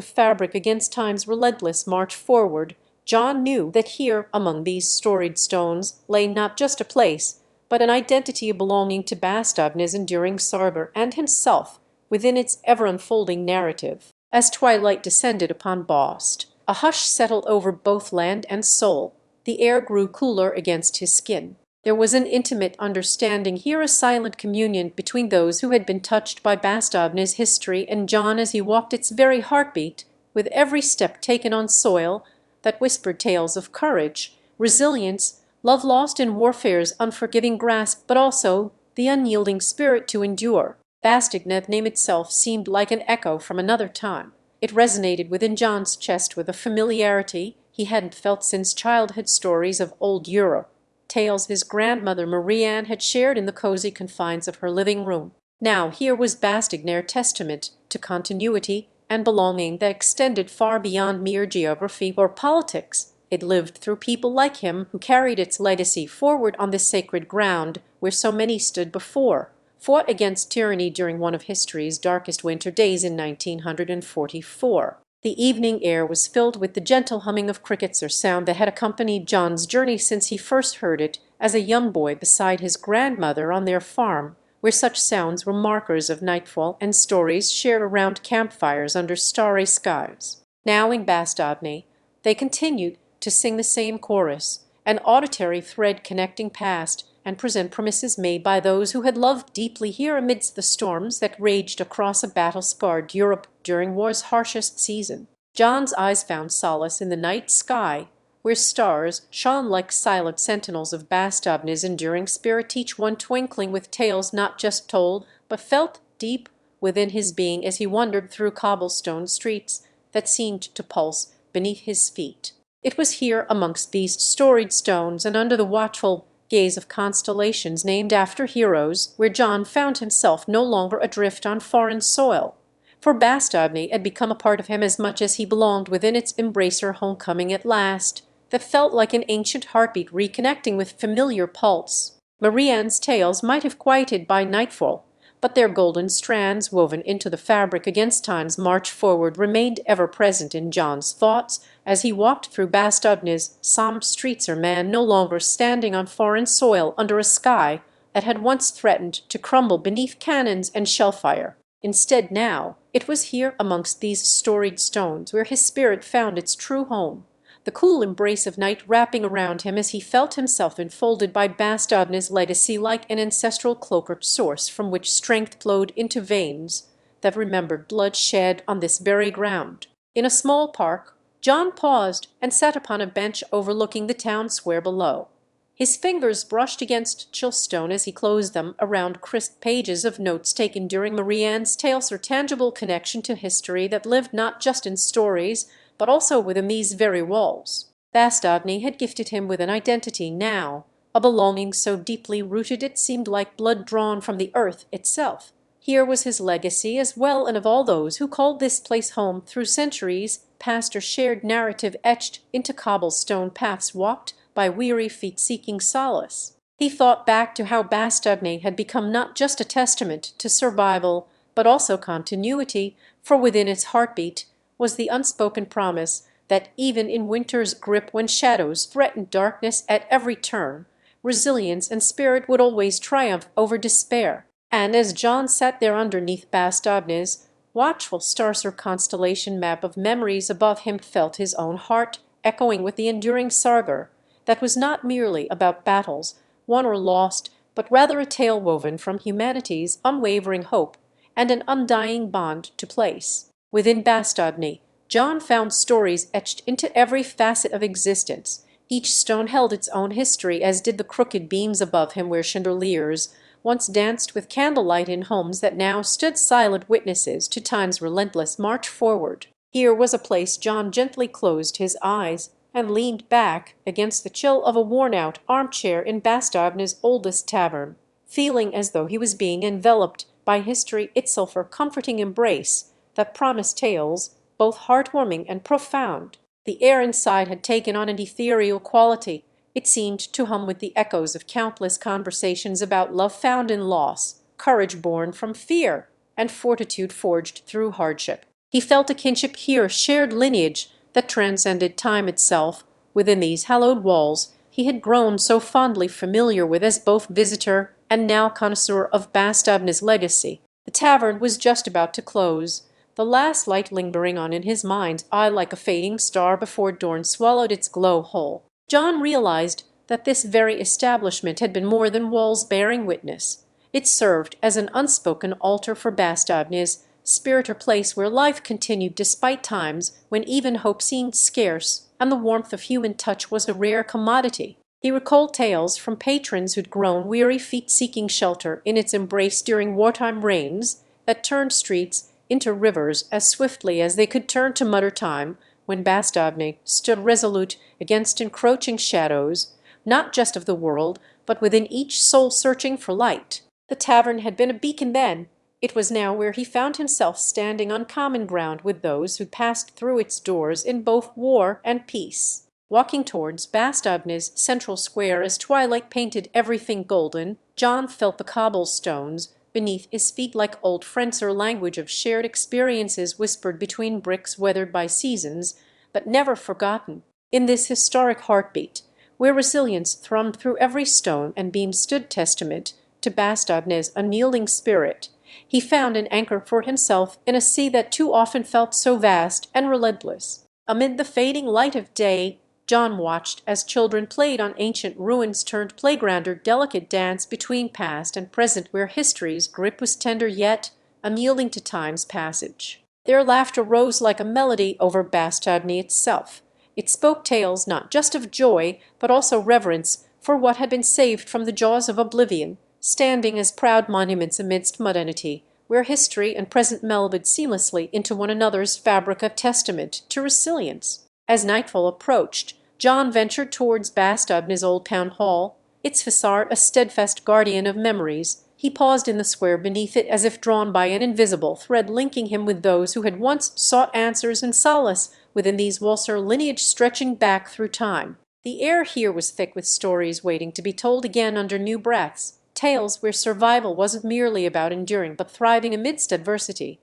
Speaker 1: fabric against time's relentless march forward, John knew that here, among these storied stones, lay not just a place, but an identity belonging to Bastogne's enduring saga and himself within its ever-unfolding narrative. As twilight descended upon Bast, a hush settled over both land and soul. The air grew cooler against his skin. There was an intimate understanding here, a silent communion between those who had been touched by Bastogne's history and John as he walked its very heartbeat, with every step taken on soil that whispered tales of courage, resilience, love lost in warfare's unforgiving grasp, but also the unyielding spirit to endure. Bastogne name itself seemed like an echo from another time. It resonated within John's chest with a familiarity he hadn't felt since childhood stories of old Europe, tales his grandmother Marie-Anne had shared in the cozy confines of her living room. Now here was Bastogne testament to continuity and belonging that extended far beyond mere geography or politics. It lived through people like him who carried its legacy forward on this sacred ground where so many stood before, fought against tyranny during one of history's darkest winter days in 1944. The evening air was filled with the gentle humming of crickets, or sound that had accompanied John's journey since he first heard it as a young boy beside his grandmother on their farm, where such sounds were markers of nightfall and stories shared around campfires under starry skies. Now in Bastogne they continued to sing the same chorus, an auditory thread connecting past and present promises made by those who had loved deeply here amidst the storms that raged across a battle-scarred Europe during war's harshest season. John's eyes found solace in the night sky, where stars shone like silent sentinels of Bastogne's enduring spirit, each one twinkling with tales not just told, but felt deep within his being as he wandered through cobblestone streets that seemed to pulse beneath his feet. It was here amongst these storied stones and under the watchful gaze of constellations named after heroes where John found himself no longer adrift on foreign soil. For Bastogne had become a part of him as much as he belonged within its embracer, homecoming at last, that felt like an ancient heartbeat reconnecting with familiar pulse. Marie-Anne's tales might have quieted by nightfall, but their golden strands woven into the fabric against time's march forward remained ever present in John's thoughts as he walked through Bastogne's sombre streets, a man no longer standing on foreign soil under a sky that had once threatened to crumble beneath cannons and shellfire. Instead now, it was here amongst these storied stones where his spirit found its true home, the cool embrace of night wrapping around him as he felt himself enfolded by Bastogne's legacy like an ancestral cloak or source from which strength flowed into veins that remembered blood shed on this very ground. In a small park, John paused and sat upon a bench overlooking the town square below. His fingers brushed against chill stone as he closed them around crisp pages of notes taken during Marie-Anne's tales, her tangible connection to history that lived not just in stories, but also within these very walls. Bastogne had gifted him with an identity now, a belonging so deeply rooted it seemed like blood drawn from the earth itself. Here was his legacy as well, and of all those who called this place home through centuries past, or shared narrative etched into cobblestone paths walked by weary feet seeking solace. He thought back to how Bastogne had become not just a testament to survival, but also continuity, for within its heartbeat was the unspoken promise that even in winter's grip, when shadows threatened darkness at every turn, resilience and spirit would always triumph over despair. And as John sat there underneath Bastogne's watchful stars or constellation map of memories above him, felt his own heart echoing with the enduring saga that was not merely about battles won or lost, but rather a tale woven from humanity's unwavering hope and an undying bond to place. Within Bastogne, John found stories etched into every facet of existence. Each stone held its own history, as did the crooked beams above him where chandeliers once danced with candlelight in homes that now stood silent witnesses to time's relentless march forward. Here was a place John gently closed his eyes and leaned back against the chill of a worn-out armchair in Bastogne's oldest tavern, feeling as though he was being enveloped by history itself, her comforting embrace that promised tales both heartwarming and profound. The air inside had taken on an ethereal quality. It seemed to hum with the echoes of countless conversations about love found in loss, courage born from fear, and fortitude forged through hardship. He felt a kinship here, shared lineage that transcended time itself. Within these hallowed walls he had grown so fondly familiar with as both visitor and now connoisseur of Bastogne's legacy. The tavern was just about to close, the last light lingering on in his mind's eye like a fading star before dawn swallowed its glow whole. John realized that this very establishment had been more than walls bearing witness. It served as an unspoken altar for Bastogne's spirit, or place where life continued despite times when even hope seemed scarce and the warmth of human touch was a rare commodity. He recalled tales from patrons who'd grown weary feet seeking shelter in its embrace during wartime rains that turned streets into rivers as swiftly as they could turn to mud or time, when Bastogne stood resolute against encroaching shadows, not just of the world, but within each soul searching for light. The tavern had been a beacon then. It was now where he found himself standing on common ground with those who passed through its doors in both war and peace. Walking towards Bastogne's central square as twilight painted everything golden, John felt the cobblestones beneath his feet like old friends, or language of shared experiences whispered between bricks weathered by seasons, but never forgotten. In this historic heartbeat, where resilience thrummed through every stone and beam stood testament to Bastogne's unyielding spirit, he found an anchor for himself in a sea that too often felt so vast and relentless. Amid the fading light of day, John watched as children played on ancient ruins turned playground, or delicate dance between past and present where history's grip was tender yet unyielding to time's passage. Their laughter rose like a melody over Bastogne itself. It spoke tales not just of joy, but also reverence for what had been saved from the jaws of oblivion, standing as proud monuments amidst modernity, where history and present melded seamlessly into one another's fabric of testament to resilience. As nightfall approached, John ventured towards Bastogne's old town hall, its facade a steadfast guardian of memories. He paused in the square beneath it as if drawn by an invisible thread linking him with those who had once sought answers and solace within these Walser lineage stretching back through time. The air here was thick with stories waiting to be told again under new breaths, tales where survival wasn't merely about enduring but thriving amidst adversity.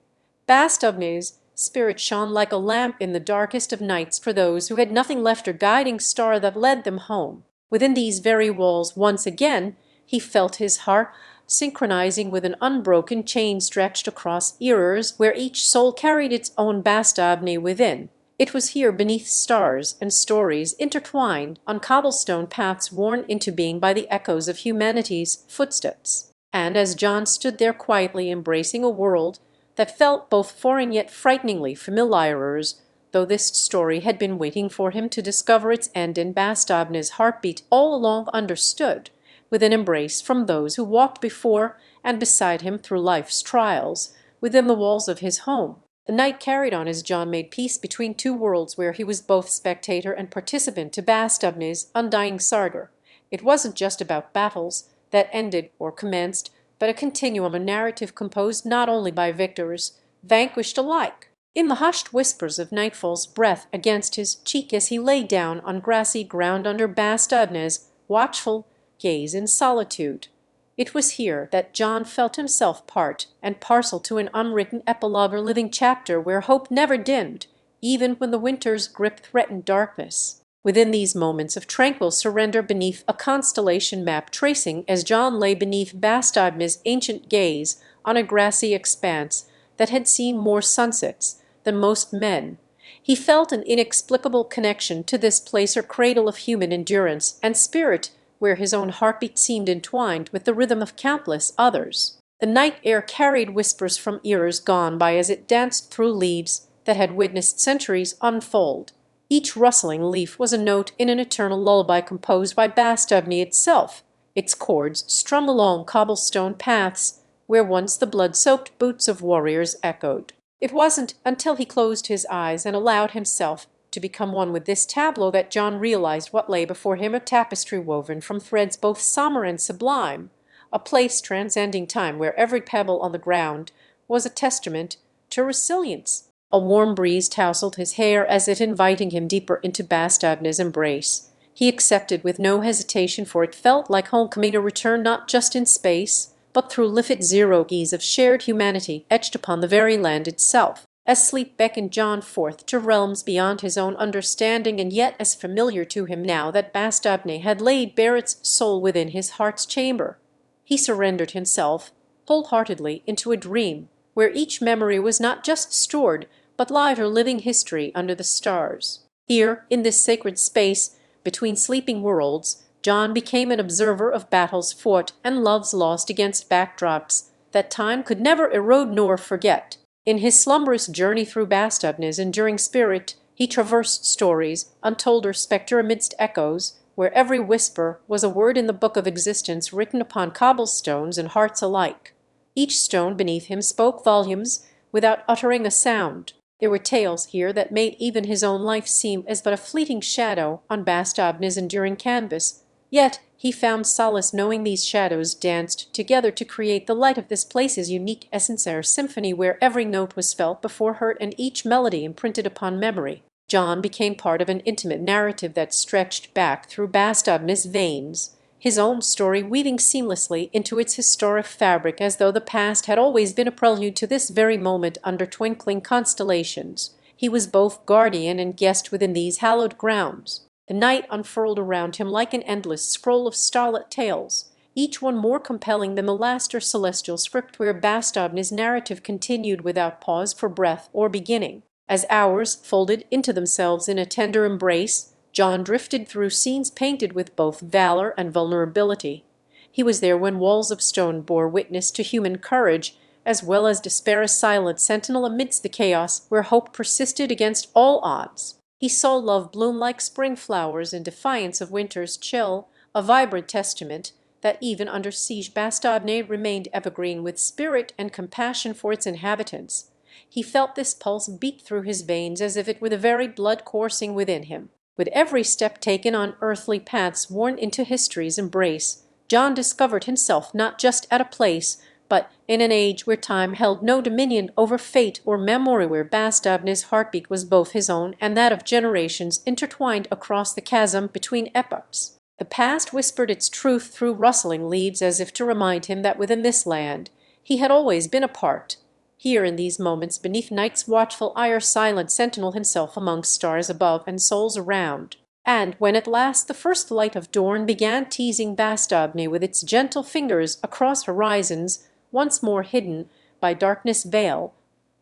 Speaker 1: Bastogne's spirit shone like a lamp in the darkest of nights for those who had nothing left, or guiding star that led them home. Within these very walls once again he felt his heart synchronizing with an unbroken chain stretched across eras where each soul carried its own Bastogne within. It was here beneath stars and stories intertwined on cobblestone paths worn into being by the echoes of humanity's footsteps. And as John stood there quietly embracing a world that felt both foreign yet frighteningly familiar, though this story had been waiting for him to discover its end in Bastogne's heartbeat all along understood, with an embrace from those who walked before and beside him through life's trials, within the walls of his home. The night carried on as John made peace between two worlds where he was both spectator and participant to Bastogne's undying saga. It wasn't just about battles that ended or commenced, but a continuum, a narrative composed not only by victors, vanquished alike. In the hushed whispers of nightfall's breath against his cheek as he lay down on grassy ground under Bastogne's watchful gaze in solitude, it was here that John felt himself part and parcel to an unwritten epilogue or living chapter where hope never dimmed, even when the winter's grip threatened darkness. Within these moments of tranquil surrender beneath a constellation map tracing as John lay beneath Bastogne's ancient gaze on a grassy expanse that had seen more sunsets than most men, he felt an inexplicable connection to this place or cradle of human endurance and spirit where his own heartbeat seemed entwined with the rhythm of countless others. The night air carried whispers from eras gone by as it danced through leaves that had witnessed centuries unfold. Each rustling leaf was a note in an eternal lullaby composed by Bastogne itself, its chords strung along cobblestone paths where once the blood-soaked boots of warriors echoed. It wasn't until he closed his eyes and allowed himself to become one with this tableau that John realized what lay before him, a tapestry woven from threads both sombre and sublime, a place transcending time where every pebble on the ground was a testament to resilience. A warm breeze tousled his hair as if inviting him deeper into Bastogne's embrace. He accepted with no hesitation, for it felt like homecoming, a return not just in space, but through limpid zero-gees of shared humanity etched upon the very land itself. As sleep beckoned John forth to realms beyond his own understanding, and yet as familiar to him now that Bastogne had laid bare its soul within his heart's chamber, he surrendered himself wholeheartedly into a dream where each memory was not just stored, but live or living history under the stars. Here, in this sacred space between sleeping worlds, John became an observer of battles fought and loves lost against backdrops that time could never erode nor forget. In his slumberous journey through Bastogne's enduring spirit, he traversed stories, untold or spectre amidst echoes, where every whisper was a word in the book of existence written upon cobblestones and hearts alike. Each stone beneath him spoke volumes without uttering a sound. There were tales here that made even his own life seem as but a fleeting shadow on Bastogne's enduring canvas, yet he found solace knowing these shadows danced together to create the light of this place's unique essence-air symphony where every note was felt before heard and each melody imprinted upon memory. John became part of an intimate narrative that stretched back through Bastogne's veins, his own story weaving seamlessly into its historic fabric as though the past had always been a prelude to this very moment under twinkling constellations. He was both guardian and guest within these hallowed grounds. The night unfurled around him like an endless scroll of starlit tales, each one more compelling than the last or celestial script where Bastogne's narrative continued without pause for breath or beginning. As hours folded into themselves in a tender embrace, John drifted through scenes painted with both valor and vulnerability. He was there when walls of stone bore witness to human courage, as well as despair a silent sentinel amidst the chaos where hope persisted against all odds. He saw love bloom like spring flowers in defiance of winter's chill, a vibrant testament that even under siege Bastogne remained evergreen with spirit and compassion for its inhabitants. He felt this pulse beat through his veins as if it were the very blood coursing within him. With every step taken on earthly paths worn into history's embrace, John discovered himself not just at a place, but in an age where time held no dominion over fate or memory, where Bastogne's heartbeat was both his own and that of generations intertwined across the chasm between epochs. The past whispered its truth through rustling leaves as if to remind him that within this land he had always been a part. Here in these moments, beneath night's watchful ire, silent sentinel himself amongst stars above and souls around. And when at last the first light of dawn began teasing Bastogne with its gentle fingers across horizons once more hidden by darkness veil,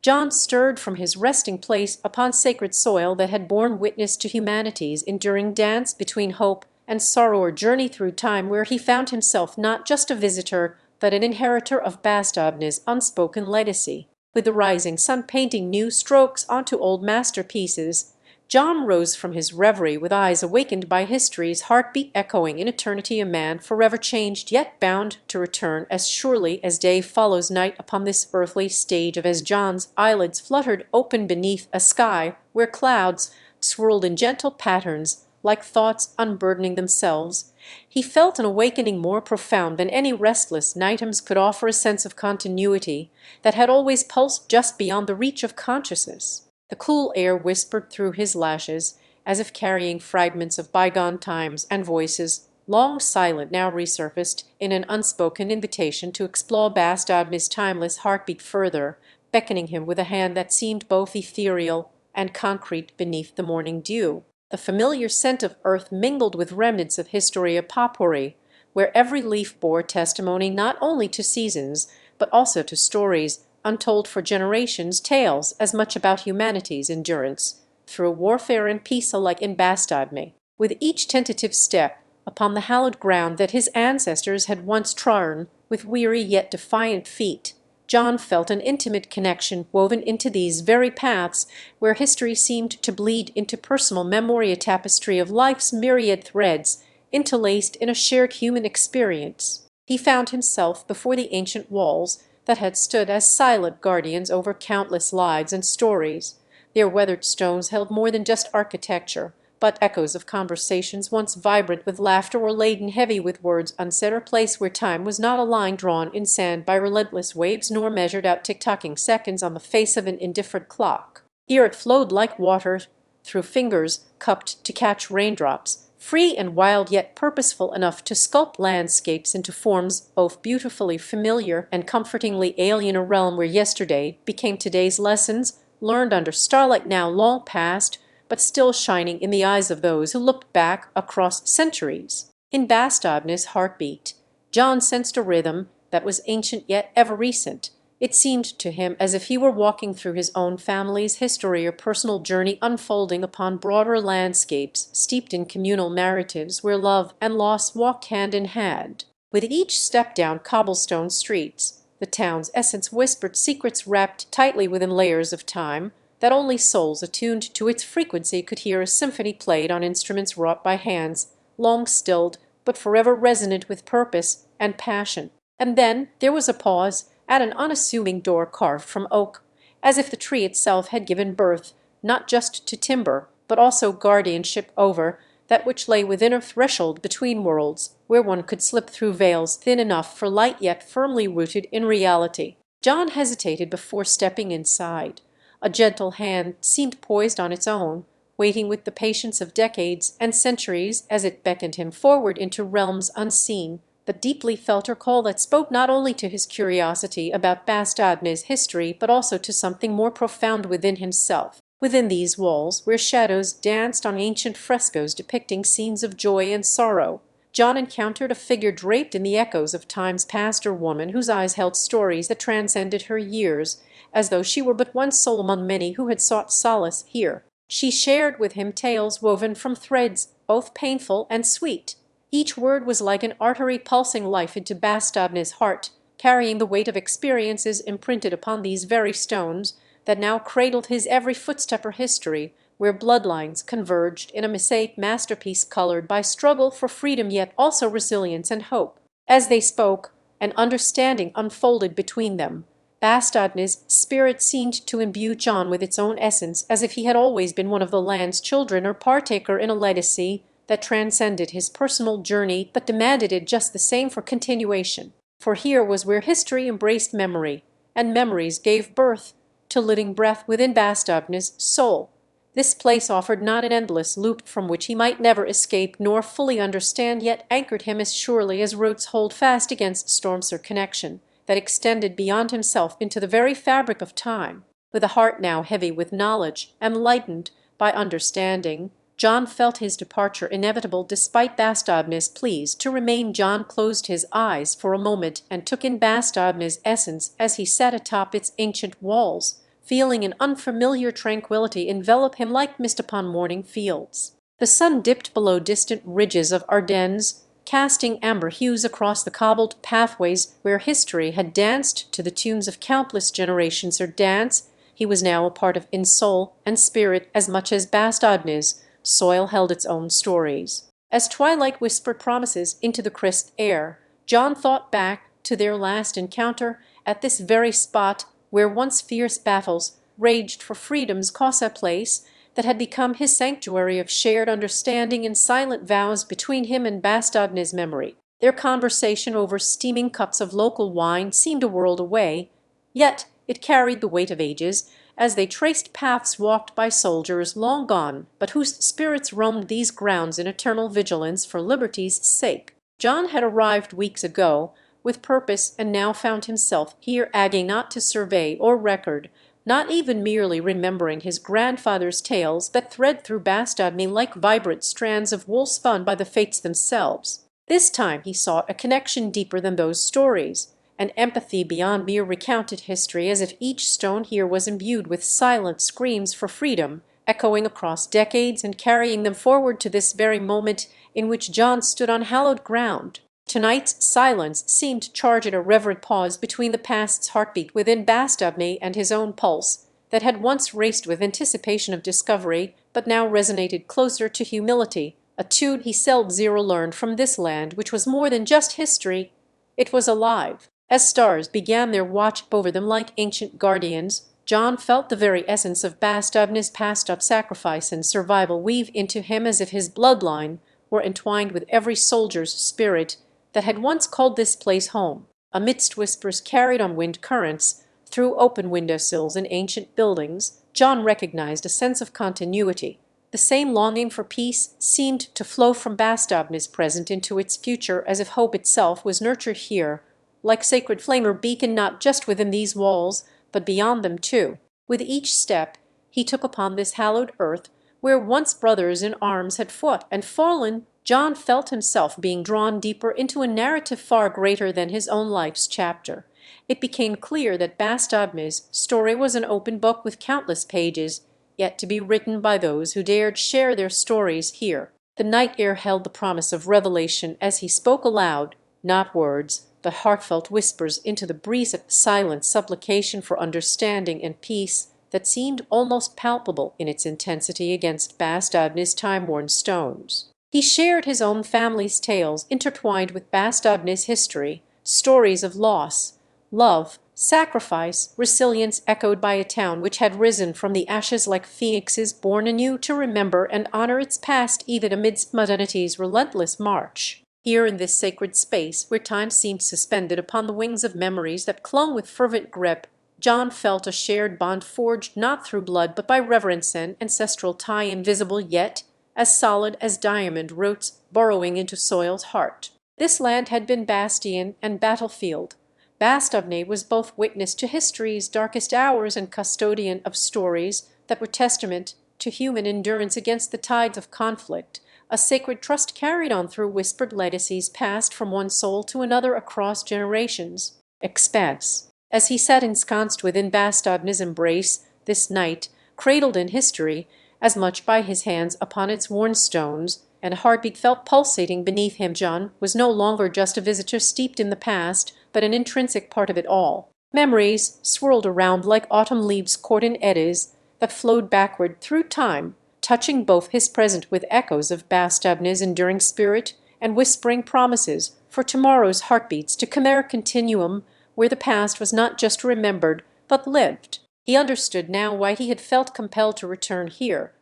Speaker 1: John stirred from his resting place upon sacred soil that had borne witness to humanity's enduring dance between hope and sorrow, or journey through time where he found himself not just a visitor, but an inheritor of Bastogne's unspoken legacy. With the rising sun painting new strokes onto old masterpieces, John rose from his reverie with eyes awakened by history's heartbeat echoing in eternity, a man forever changed yet bound to return as surely as day follows night upon this earthly stage. Of as John's eyelids fluttered open beneath a sky where clouds swirled in gentle patterns like thoughts unburdening themselves, he felt an awakening more profound than any restless nightmares could offer, a sense of continuity that had always pulsed just beyond the reach of consciousness. The cool air whispered through his lashes, as if carrying fragments of bygone times, and voices, long silent, now resurfaced in an unspoken invitation to explore Bastogne's timeless heartbeat further, beckoning him with a hand that seemed both ethereal and concrete beneath the morning dew. The familiar scent of earth mingled with remnants of history, a potpourri, where every leaf bore testimony not only to seasons, but also to stories untold for generations, tales as much about humanity's endurance through warfare and peace alike in Bastogne. With each tentative step upon the hallowed ground that his ancestors had once trodden with weary yet defiant feet, John felt an intimate connection woven into these very paths where history seemed to bleed into personal memory, a tapestry of life's myriad threads interlaced in a shared human experience. He found himself before the ancient walls that had stood as silent guardians over countless lives and stories. Their weathered stones held more than just architecture, but echoes of conversations once vibrant with laughter or laden heavy with words unsaid, a place where time was not a line drawn in sand by relentless waves nor measured out tick-tocking seconds on the face of an indifferent clock. Here it flowed like water through fingers cupped to catch raindrops, free and wild yet purposeful enough to sculpt landscapes into forms both beautifully familiar and comfortingly alien, a realm where yesterday became today's lessons, learned under starlight now long past, but still shining in the eyes of those who looked back across centuries. In Bastogne's heartbeat, John sensed a rhythm that was ancient yet ever recent. It seemed to him as if he were walking through his own family's history or personal journey, unfolding upon broader landscapes steeped in communal narratives where love and loss walked hand in hand. With each step down cobblestone streets, the town's essence whispered secrets wrapped tightly within layers of time that only souls attuned to its frequency could hear, a symphony played on instruments wrought by hands long stilled, but forever resonant with purpose and passion. And then there was a pause at an unassuming door carved from oak, as if the tree itself had given birth not just to timber, but also guardianship over that which lay within a threshold between worlds, where one could slip through veils thin enough for light yet firmly rooted in reality. John hesitated before stepping inside. A gentle hand seemed poised on its own, waiting with the patience of decades and centuries as it beckoned him forward into realms unseen, the deeply felt call that spoke not only to his curiosity about Bastogne's history, but also to something more profound within himself. Within these walls, where shadows danced on ancient frescoes depicting scenes of joy and sorrow, John encountered a figure draped in the echoes of times past, a woman whose eyes held stories that transcended her years, as though she were but one soul among many who had sought solace here. She shared with him tales woven from threads both painful and sweet. Each word was like an artery pulsing life into Bastogne's heart, carrying the weight of experiences imprinted upon these very stones that now cradled his every footstep or history, where bloodlines converged in a mosaic masterpiece colored by struggle for freedom yet also resilience and hope. As they spoke, an understanding unfolded between them. Bastogne's spirit seemed to imbue John with its own essence, as if he had always been one of the land's children or partaker in a legacy that transcended his personal journey but demanded it just the same for continuation. For here was where history embraced memory, and memories gave birth to living breath within Bastogne's soul. This place offered not an endless loop from which he might never escape nor fully understand, yet anchored him as surely as roots hold fast against storms or connection that extended beyond himself into the very fabric of time. With a heart now heavy with knowledge and lightened by understanding, John felt his departure inevitable despite Bastogne's pleas to remain. John closed his eyes for a moment and took in Bastogne's essence as he sat atop its ancient walls, feeling an unfamiliar tranquillity envelop him like mist upon morning fields. The sun dipped below distant ridges of Ardennes, casting amber hues across the cobbled pathways where history had danced to the tunes of countless generations. Or dance he was now a part of in soul and spirit as much as Bastogne's soil held its own stories. As twilight whispered promises into the crisp air, John thought back to their last encounter at this very spot where once fierce battles raged for freedom's cause, a place that had become his sanctuary of shared understanding and silent vows between him and Bastogne's memory. Their conversation over steaming cups of local wine seemed a world away, yet it carried the weight of ages as they traced paths walked by soldiers long gone, but whose spirits roamed these grounds in eternal vigilance for liberty's sake. John had arrived weeks ago with purpose, and now found himself here, adding not to survey or record, not even merely remembering his grandfather's tales that thread through Bastogne like vibrant strands of wool spun by the fates themselves. This time he sought a connection deeper than those stories, an empathy beyond mere recounted history, as if each stone here was imbued with silent screams for freedom, echoing across decades and carrying them forward to this very moment in which John stood on hallowed ground. Tonight's silence seemed to charge at a reverent pause between the past's heartbeat within Bastogne and his own pulse, that had once raced with anticipation of discovery, but now resonated closer to humility, a tune he seldom learned from this land which was more than just history. It was alive. As stars began their watch over them like ancient guardians, John felt the very essence of Bastogne's past of sacrifice and survival weave into him, as if his bloodline were entwined with every soldier's spirit that had once called this place home. Amidst whispers carried on wind currents, through open windowsills in ancient buildings, John recognized a sense of continuity. The same longing for peace seemed to flow from Bastogne's present into its future, as if hope itself was nurtured here, like sacred flame or beacon, not just within these walls, but beyond them too. With each step he took upon this hallowed earth, where once brothers in arms had fought and fallen, John felt himself being drawn deeper into a narrative far greater than his own life's chapter. It became clear that Bastogne's story was an open book with countless pages, yet to be written by those who dared share their stories here. The night air held the promise of revelation as he spoke aloud, not words, but heartfelt whispers into the breeze of silent supplication for understanding and peace that seemed almost palpable in its intensity against Bastogne's time-worn stones. He shared his own family's tales intertwined with Bastogne's history, stories of loss, love, sacrifice, resilience echoed by a town which had risen from the ashes like phoenixes born anew to remember and honor its past even amidst modernity's relentless march. Here in this sacred space, where time seemed suspended upon the wings of memories that clung with fervent grip, John felt a shared bond forged not through blood but by reverence and ancestral tie invisible yet as solid as diamond roots burrowing into soil's heart. This land had been bastion and battlefield. Bastogne was both witness to history's darkest hours and custodian of stories that were testament to human endurance against the tides of conflict, a sacred trust carried on through whispered legacies passed from one soul to another across generations. Expanse. As he sat ensconced within Bastogne's embrace this night, cradled in history, as much by his hands upon its worn stones, and a heartbeat felt pulsating beneath him, John was no longer just a visitor steeped in the past, but an intrinsic part of it all. Memories swirled around like autumn leaves caught in eddies that flowed backward through time, touching both his present with echoes of Bastogne's enduring spirit and whispering promises for tomorrow's heartbeats to come a continuum where the past was not just remembered, but lived. He understood now why he had felt compelled to return here.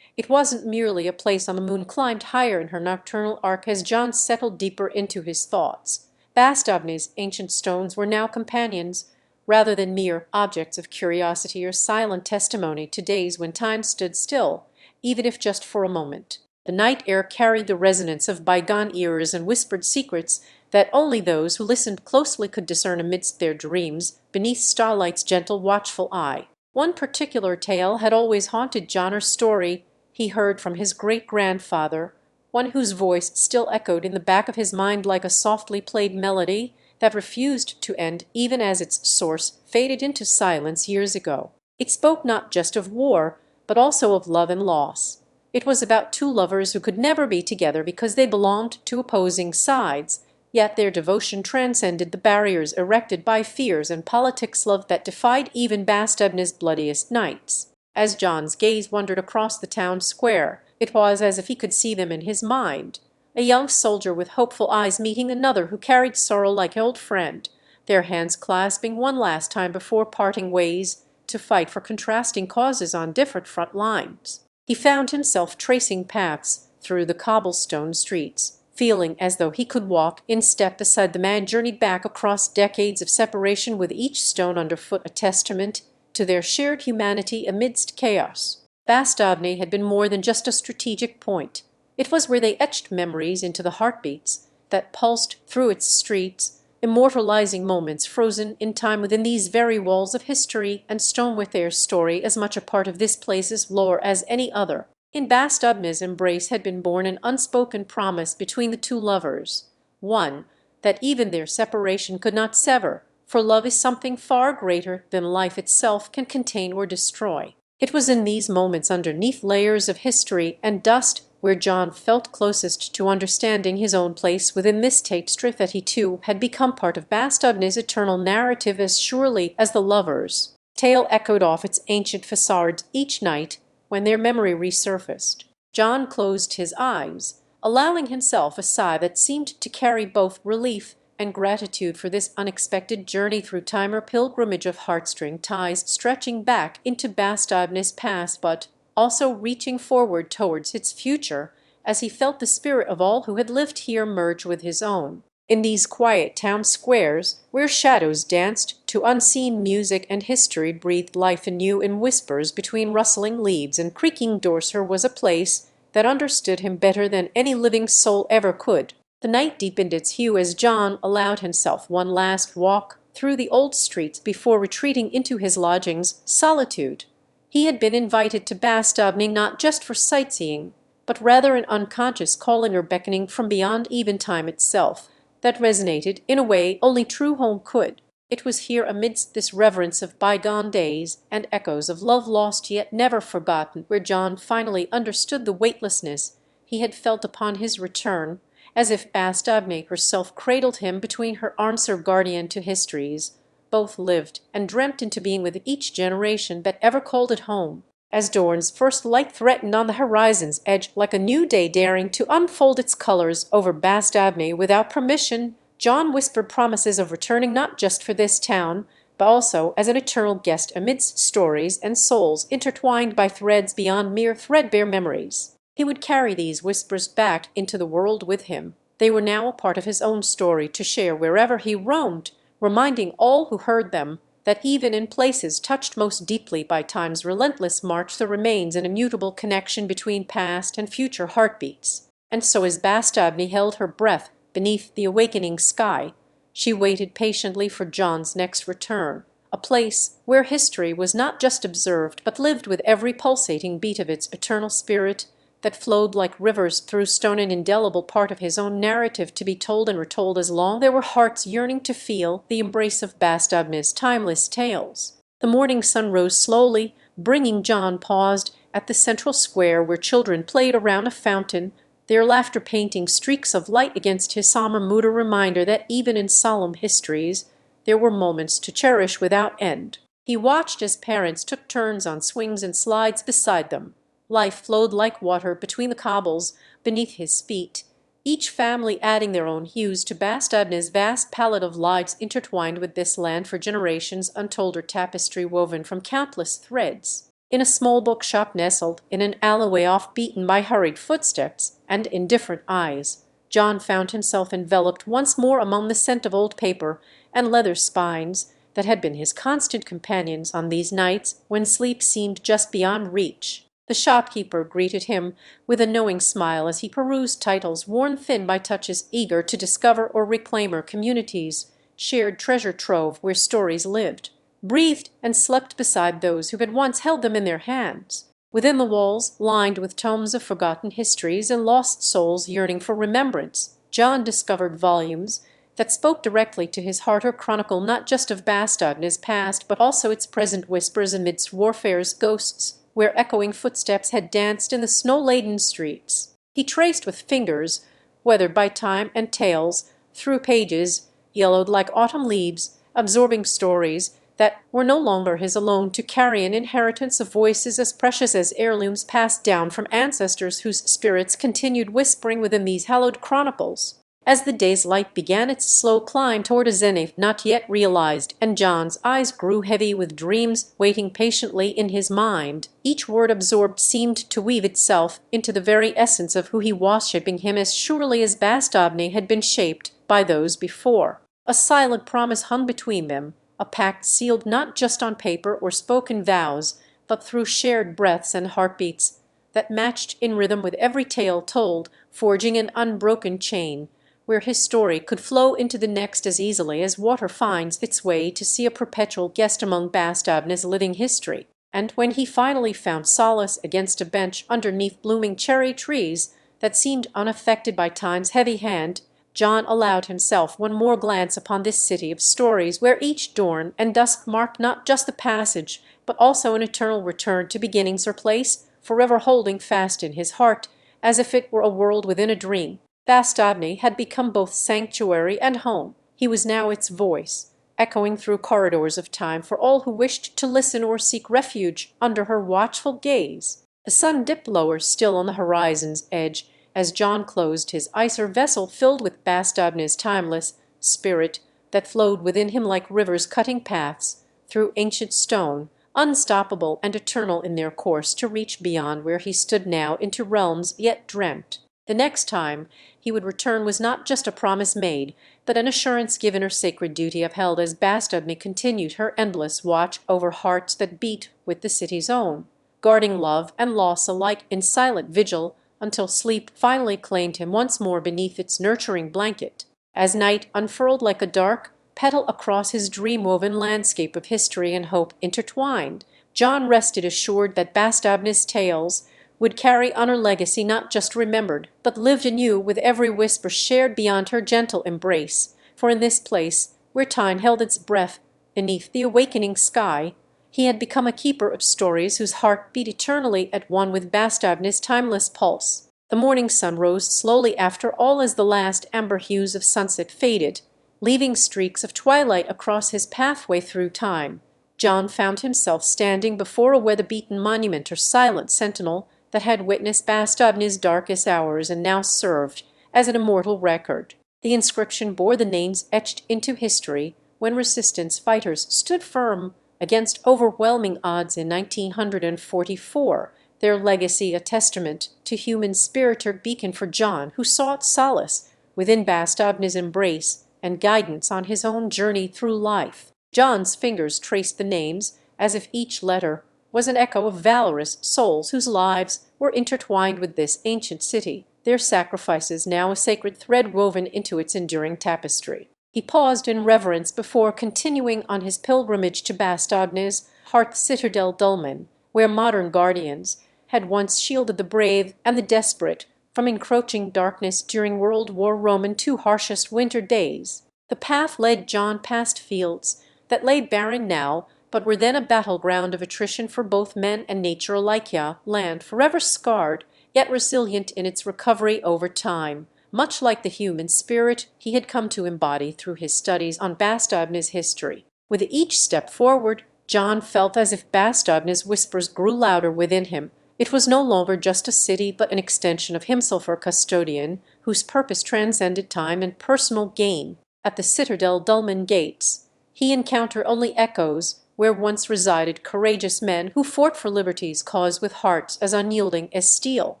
Speaker 1: It wasn't merely a place on the moon climbed higher in her nocturnal arc as John settled deeper into his thoughts. Bastogne's ancient stones were now companions, rather than mere objects of curiosity or silent testimony to days when time stood still, even if just for a moment. The night air carried the resonance of bygone ears and whispered secrets that only those who listened closely could discern amidst their dreams, beneath starlight's gentle, watchful eye. One particular tale had always haunted John, or story he heard from his great-grandfather, one whose voice still echoed in the back of his mind like a softly played melody that refused to end even as its source faded into silence years ago. It spoke not just of war, but also of love and loss. It was about two lovers who could never be together because they belonged to opposing sides, yet their devotion transcended the barriers erected by fears and politics, love that defied even Bastogne's bloodiest nights. As John's gaze wandered across the town square, it was as if he could see them in his mind, a young soldier with hopeful eyes meeting another who carried sorrow like an old friend, their hands clasping one last time before parting ways to fight for contrasting causes on different front lines. He found himself tracing paths through the cobblestone streets, feeling as though he could walk in step beside the man journeyed back across decades of separation, with each stone underfoot a testament to their shared humanity amidst chaos. Bastogne had been more than just a strategic point. It was where they etched memories into the heartbeats that pulsed through its streets, immortalizing moments frozen in time within these very walls of history, and stone with their story as much a part of this place's lore as any other. In Bastogne's embrace had been born an unspoken promise between the two lovers, one that even their separation could not sever, for love is something far greater than life itself can contain or destroy. It was in these moments, underneath layers of history and dust, where John felt closest to understanding his own place within this tapestry, that he too had become part of Bastogne's eternal narrative as surely as the lovers' tale echoed off its ancient facades each night when their memory resurfaced. John closed his eyes, allowing himself a sigh that seemed to carry both relief and gratitude for this unexpected journey through time, or pilgrimage of heartstring ties stretching back into Bastogne's past, but also reaching forward towards its future, as he felt the spirit of all who had lived here merge with his own. In these quiet town squares, where shadows danced to unseen music and history breathed life anew in whispers between rustling leaves and creaking doors, here was a place that understood him better than any living soul ever could. The night deepened its hue as John allowed himself one last walk through the old streets before retreating into his lodgings. Solitude. He had been invited to Bastogne not just for sightseeing, but rather an unconscious calling or beckoning from beyond even time itself, that resonated in a way only true home could. It was here, amidst this reverence of bygone days and echoes of love lost yet never forgotten, where John finally understood the weightlessness he had felt upon his return, as if Bastogne herself cradled him between her arms, her guardian to histories, both lived and dreamt into being with each generation that ever called it home. as dawn's first light threatened on the horizon's edge like a new day daring to unfold its colors over Bastogne without permission, John whispered promises of returning not just for this town, but also as an eternal guest amidst stories and souls intertwined by threads beyond mere threadbare memories. He would carry these whispers back into the world with him. They were now a part of his own story to share wherever he roamed, reminding all who heard them that even in places touched most deeply by time's relentless march there remains an immutable connection between past and future heartbeats. And so as Bastogne held her breath beneath the awakening sky, she waited patiently for John's next return, a place where history was not just observed but lived with every pulsating beat of its eternal spirit that flowed like rivers through stone, an indelible part of his own narrative to be told and retold as long there were hearts yearning to feel the embrace of Bastogne's timeless tales. The morning sun rose slowly, bringing John paused at the central square where children played around a fountain, their laughter painting streaks of light against his somber mood, a reminder that even in solemn histories there were moments to cherish without end. He watched as parents took turns on swings and slides beside them. Life flowed like water between the cobbles beneath his feet, each family adding their own hues to Bastogne's vast palette of lives intertwined with this land for generations, untold, or tapestry woven from countless threads. In a small bookshop nestled in an alleyway off beaten by hurried footsteps and indifferent eyes, John found himself enveloped once more among the scent of old paper and leather spines that had been his constant companions on these nights when sleep seemed just beyond reach. The shopkeeper greeted him with a knowing smile as he perused titles worn thin by touches, eager to discover or reclaim her community's shared treasure trove where stories lived, breathed, and slept beside those who had once held them in their hands. Within the walls, lined with tomes of forgotten histories and lost souls yearning for remembrance, John discovered volumes that spoke directly to his heart, or chronicle not just of Bastogne's past but also its present, whispers amidst warfare's ghosts, where echoing footsteps had danced in the snow-laden streets. He traced with fingers, weathered by time and tales, through pages yellowed like autumn leaves, absorbing stories that were no longer his alone, to carry an inheritance of voices as precious as heirlooms passed down from ancestors whose spirits continued whispering within these hallowed chronicles. As the day's light began its slow climb toward a zenith not yet realized, and John's eyes grew heavy with dreams waiting patiently in his mind, each word absorbed seemed to weave itself into the very essence of who he was, shaping him as surely as Bastogne had been shaped by those before. A silent promise hung between them, a pact sealed not just on paper or spoken vows, but through shared breaths and heartbeats that matched in rhythm with every tale told, forging an unbroken chain where his story could flow into the next as easily as water finds its way to sea, a perpetual guest among Bastogne's living history. And when he finally found solace against a bench underneath blooming cherry trees that seemed unaffected by time's heavy hand, John allowed himself one more glance upon this city of stories where each dawn and dusk marked not just the passage, but also an eternal return to beginnings, or place forever holding fast in his heart, as if it were a world within a dream. Bastogne had become both sanctuary and home. He was now its voice, echoing through corridors of time for all who wished to listen or seek refuge under her watchful gaze. The sun dipped lower still on the horizon's edge as John closed his eyes, her vessel filled with Bastogne's timeless spirit that flowed within him like rivers cutting paths through ancient stone, unstoppable and eternal in their course, to reach beyond where he stood now into realms yet dreamt. The next time he would return was not just a promise made, but an assurance given, or sacred duty upheld, as Bastogne continued her endless watch over hearts that beat with the city's own, guarding love and loss alike in silent vigil until sleep finally claimed him once more beneath its nurturing blanket. As night unfurled like a dark petal across his dream-woven landscape of history and hope intertwined, John rested assured that Bastogne's tales would carry on her legacy, not just remembered, but lived anew with every whisper shared beyond her gentle embrace. For in this place, where time held its breath beneath the awakening sky, he had become a keeper of stories whose heart beat eternally at one with Bastogne's timeless pulse. The morning sun rose slowly after all as the last amber hues of sunset faded, leaving streaks of twilight across his pathway through time, John found himself standing before a weather-beaten monument or silent sentinel that had witnessed Bastogne's darkest hours and now served as an immortal record. The inscription bore the names etched into history when resistance fighters stood firm against overwhelming odds in 1944, their legacy a testament to human spirit or beacon for John, who sought solace within Bastogne's embrace and guidance on his own journey through life. John's fingers traced the names as if each letter was an echo of valorous souls whose lives were intertwined with this ancient city, their sacrifices now a sacred thread woven into its enduring tapestry. He paused in reverence before continuing on his pilgrimage to Bastogne's hearth citadel Dulmen, where modern guardians had once shielded the brave and the desperate from encroaching darkness during World War Roman II harshest winter days. The path led John past fields that lay barren now, but were then a battleground of attrition for both men and nature alike, land forever scarred, yet resilient in its recovery over time, much like the human spirit he had come to embody through his studies on Bastogne's history. With each step forward, John felt as if Bastogne's whispers grew louder within him. It was no longer just a city, but an extension of himself, a custodian whose purpose transcended time and personal gain. At the citadel Dulmen gates, he encountered only echoes where once resided courageous men who fought for liberty's cause with hearts as unyielding as steel.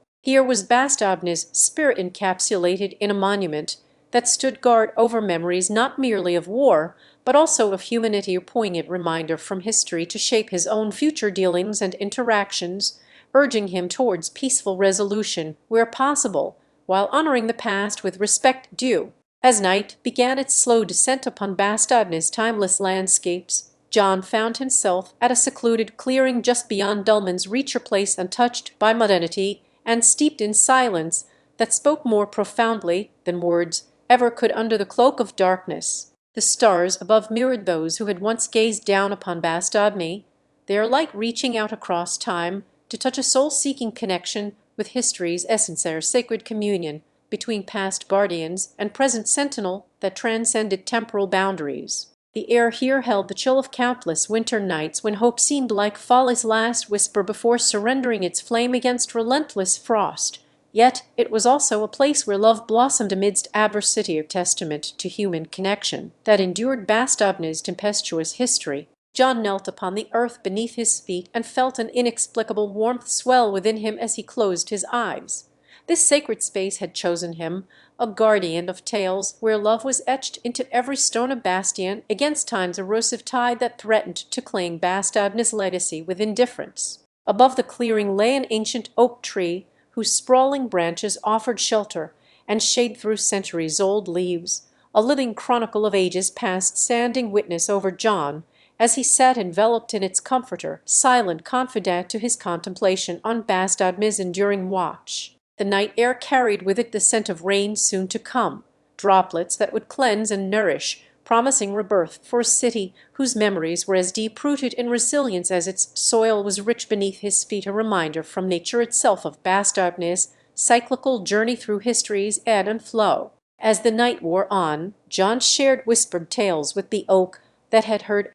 Speaker 1: Here was Bastogne's spirit encapsulated in a monument that stood guard over memories not merely of war, but also of humanity, a poignant reminder from history to shape his own future dealings and interactions, urging him towards peaceful resolution where possible, while honoring the past with respect due. As night began its slow descent upon Bastogne's timeless landscapes, John found himself at a secluded clearing just beyond Dulmen's reach, a place untouched by modernity and steeped in silence that spoke more profoundly than words ever could under the cloak of darkness. The stars above mirrored those who had once gazed down upon Bastogne, their light reaching out across time to touch a soul-seeking connection with history's essence, their sacred communion between past guardians and present sentinel that transcended temporal boundaries. The air here held the chill of countless winter nights when hope seemed like folly's last whisper before surrendering its flame against relentless frost. Yet it was also a place where love blossomed amidst adversity, a testament to human connection that endured Bastogne's tempestuous history. John knelt upon the earth beneath his feet and felt an inexplicable warmth swell within him as he closed his eyes. This sacred space had chosen him, a guardian of tales where love was etched into every stone of bastion against time's erosive tide that threatened to claim Bastogne's legacy with indifference. Above the clearing lay an ancient oak tree whose sprawling branches offered shelter and shade through centuries-old leaves, a living chronicle of ages past, standing witness over John as he sat enveloped in its comforter, silent confidant to his contemplation on Bastogne's enduring watch. The night air carried with it the scent of rain soon to come, droplets that would cleanse and nourish, promising rebirth for a city whose memories were as deep-rooted in resilience as its soil was rich beneath his feet, a reminder from nature itself of Bastogne's cyclical journey through history's ebb and flow. As the night wore on, John shared whispered tales with the oak that had heard